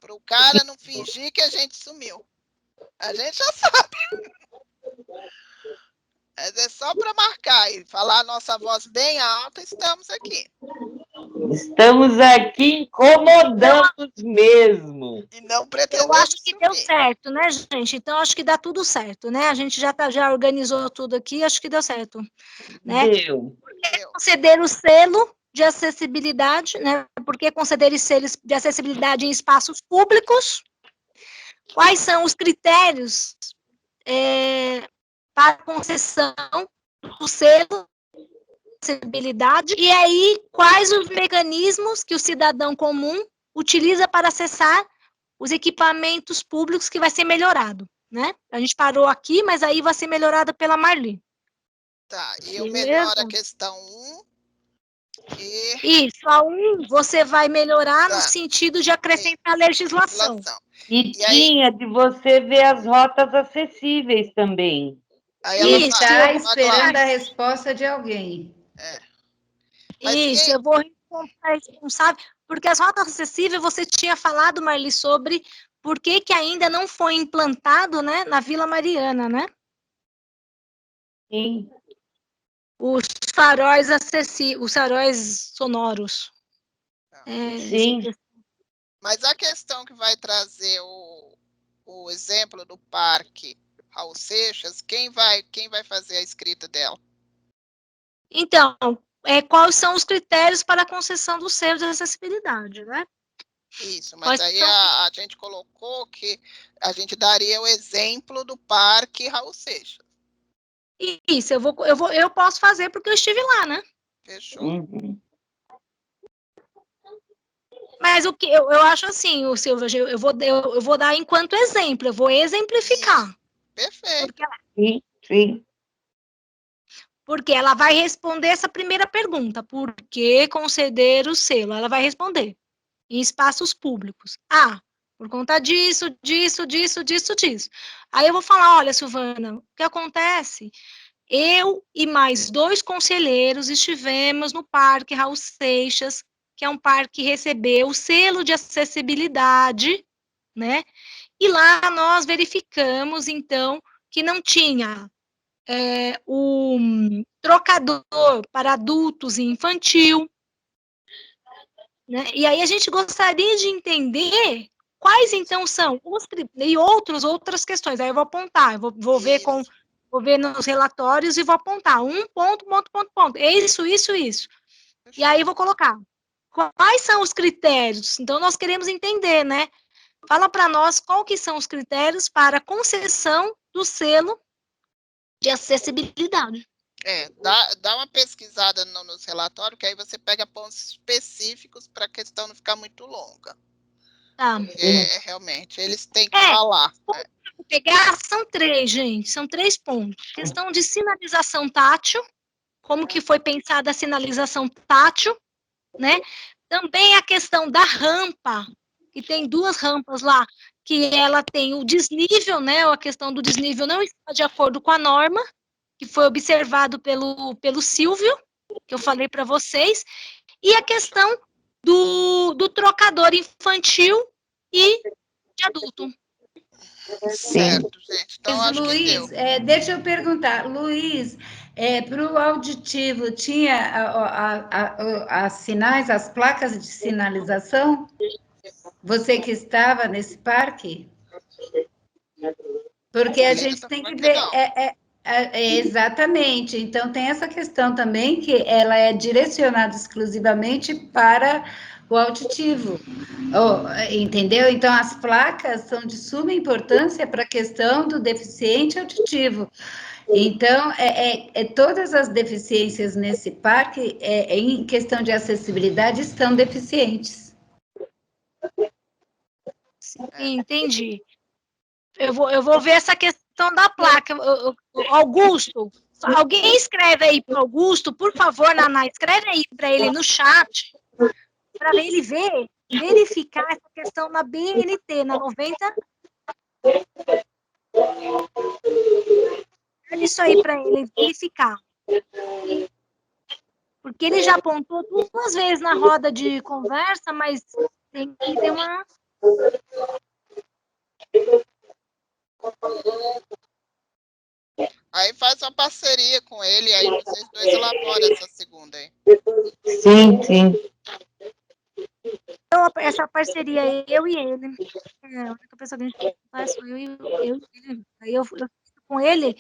Para o cara não fingir que a gente sumiu. A gente já sabe. Mas é só para marcar e falar a nossa voz bem alta, estamos aqui. Estamos aqui incomodando mesmo. E não pretendemos Eu acho que sumir. deu certo, né, gente? Então, acho que dá tudo certo, né? A gente já organizou tudo aqui, acho que deu certo. Né? Deu. Conceder o selo de acessibilidade, né? Por que conceder selos de acessibilidade em espaços públicos? Quais são os critérios para concessão do selo de acessibilidade? E aí, quais os mecanismos que o cidadão comum utiliza para acessar os equipamentos públicos que vai ser melhorado, né? A gente parou aqui, mas aí vai ser melhorado pela Marli. Tá, e eu melhoro a questão 1. Isso, a 1 você vai melhorar no sentido de acrescentar legislação. E tinha de você ver as rotas acessíveis também. Aí ela está esperando a resposta de alguém. Isso, eu vou responder responsável, porque as rotas acessíveis você tinha falado, Marli, sobre por que ainda não foi implantado, né, na Vila Mariana, né? Sim. Os faróis acessíveis, os faróis sonoros. Sim. Mas a questão que vai trazer o exemplo do Parque Raul Seixas, quem vai fazer a escrita dela? Então, quais são os critérios para a concessão do selo de acessibilidade, né? Isso, mas aí a gente colocou que a gente daria o exemplo do Parque Raul Seixas. Isso, eu posso fazer porque eu estive lá, né? Fechou. Uhum. Mas o que eu acho assim, o Silvio, eu vou dar enquanto exemplo, eu vou exemplificar. Isso. Perfeito. Sim. Porque ela vai responder essa primeira pergunta, por que conceder o selo? Ela vai responder em espaços públicos. Por conta disso. Aí eu vou falar, olha, Silvana, o que acontece? Eu e mais 2 conselheiros estivemos no Parque Raul Seixas, que é um parque que recebeu o selo de acessibilidade, né? E lá nós verificamos, então, que não tinha o trocador para adultos e infantil, né? E aí a gente gostaria de entender quais, então, são os e outras questões. Aí eu vou apontar, vou ver nos relatórios e vou apontar ponto. É isso. E aí vou colocar. Quais são os critérios? Então, nós queremos entender, né? Fala para nós qual que são os critérios para a concessão do selo de acessibilidade. Dá uma pesquisada nos relatórios, que aí você pega pontos específicos para a questão não ficar muito longa. Tá. Realmente, eles têm que falar. Vou pegar, são 3, gente, são 3 pontos. Questão de sinalização tátil, como que foi pensada a sinalização tátil, né? Também a questão da rampa, que tem 2 rampas lá, que ela tem o desnível, né? A questão do desnível não está de acordo com a norma, que foi observado pelo Silvio, que eu falei para vocês, e a questão do trocador infantil e de adulto. Certo, gente. Então, Mas, acho que deu. Luiz, deixa eu perguntar, Luiz, para o auditivo, tinha as sinais, as placas de sinalização? Você que estava nesse parque? Porque a gente tem que ver. Exatamente. Então, tem essa questão também, que ela é direcionada exclusivamente para o auditivo. Entendeu? Então, as placas são de suma importância para a questão do deficiente auditivo. Então, todas as deficiências nesse parque, em questão de acessibilidade, estão deficientes. Sim, entendi. Eu vou ver essa questão da placa. Augusto, alguém escreve aí para Augusto, por favor, Naná, escreve aí para ele no chat, para ele verificar essa questão na BNT, na 90. Olha isso aí para ele verificar. Porque ele já apontou 2 vezes na roda de conversa, mas tem que ter uma... Aí faz uma parceria com ele, aí vocês dois elaboram essa segunda aí. Sim, sim. Então, essa parceria, eu e ele. A única pessoa que a gente faz sou eu e ele. Aí eu fico com ele.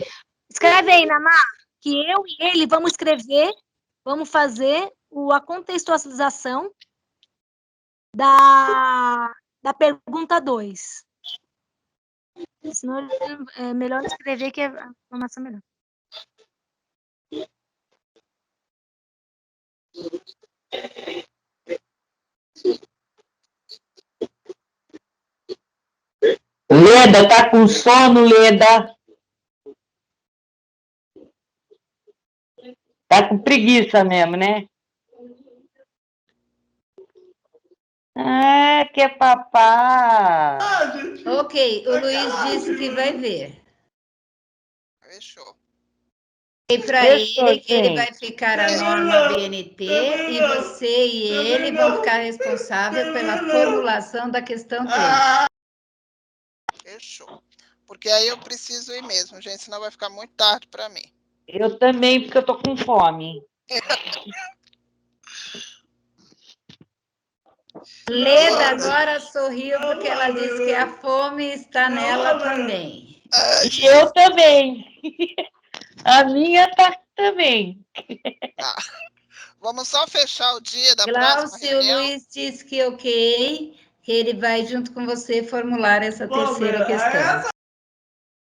Escreve aí, Naná, que eu e ele vamos escrever, vamos fazer a contextualização da pergunta 2. Senão é melhor escrever que a informação é melhor. Leda, tá com sono, Leda? Tá com preguiça mesmo, né? Ah, que é papá. Ok, o Luiz disse que vai ver. Fechou. E para ele vai ficar a norma BNT e você e ele vão ficar responsáveis pela formulação da questão 3. Fechou. Porque aí eu preciso ir mesmo, gente, senão vai ficar muito tarde para mim. Eu também, porque eu tô com fome. Leda agora sorriu porque ela disse que a fome está nela também. E eu também. A minha tá também. Tá. Vamos só fechar o dia da próxima reunião? O Luiz disse que ok, que ele vai junto com você formular essa terceira questão.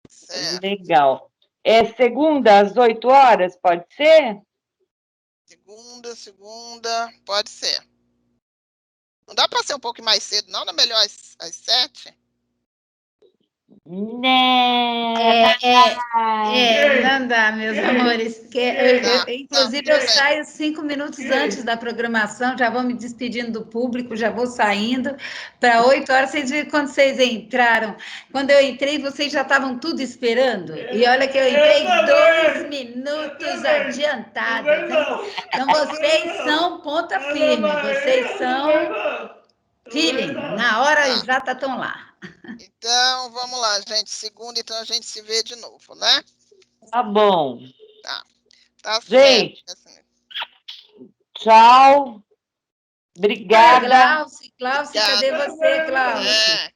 Certo. Legal. É segunda às 8 horas, pode ser? Segunda, pode ser. Não dá para ser um pouco mais cedo, não? Não é melhor às 7? Né? Não dá, meus amores. Inclusive, eu saio 5 minutos antes da programação, já vou me despedindo do público, já vou saindo para 8 horas. Vocês viram quando vocês entraram? Quando eu entrei, vocês já estavam tudo esperando. E olha que eu entrei 2 minutos adiantadas. Hein? Então, vocês são ponta firme, vocês são feeling, na hora exata estão lá. Então, vamos lá, gente. Segunda, então, a gente se vê de novo, né? Tá bom. Tá Gente, certo. tchau. Obrigada. Glauci, cadê você, Glauci?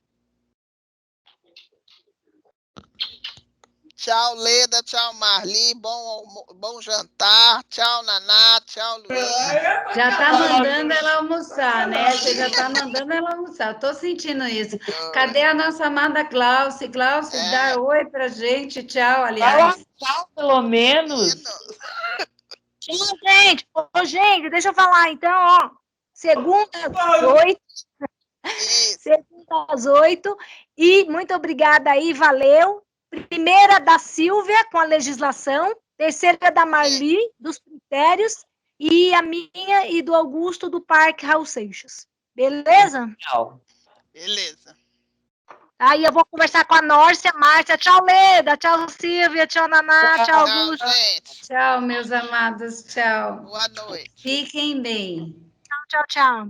Tchau, Leda. Tchau, Marli. Bom jantar. Tchau, Naná. Tchau, Luiz. Já tá mandando ela almoçar, né? Você já tá mandando ela almoçar. Eu tô sentindo isso. Cadê a nossa amada Glauci? Glauci, dá oi pra gente. Tchau, aliás. Tchau, pelo menos. Tchau, gente. Ô, gente, deixa eu falar, então, ó. Segunda às 8. Segunda às 8. E muito obrigada aí, valeu. Primeira da Silvia, com a legislação. Terceira da Marli, dos critérios. E a minha e do Augusto, do Parque Raul Seixas. Beleza? Tchau. Beleza. Aí eu vou conversar com a Nórcia, Márcia. Tchau, Leda. Tchau, Silvia. Tchau, Naná. Tchau, Augusto. Tchau, gente. Tchau, meus amados. Tchau. Boa noite. Fiquem bem. Tchau, tchau, tchau.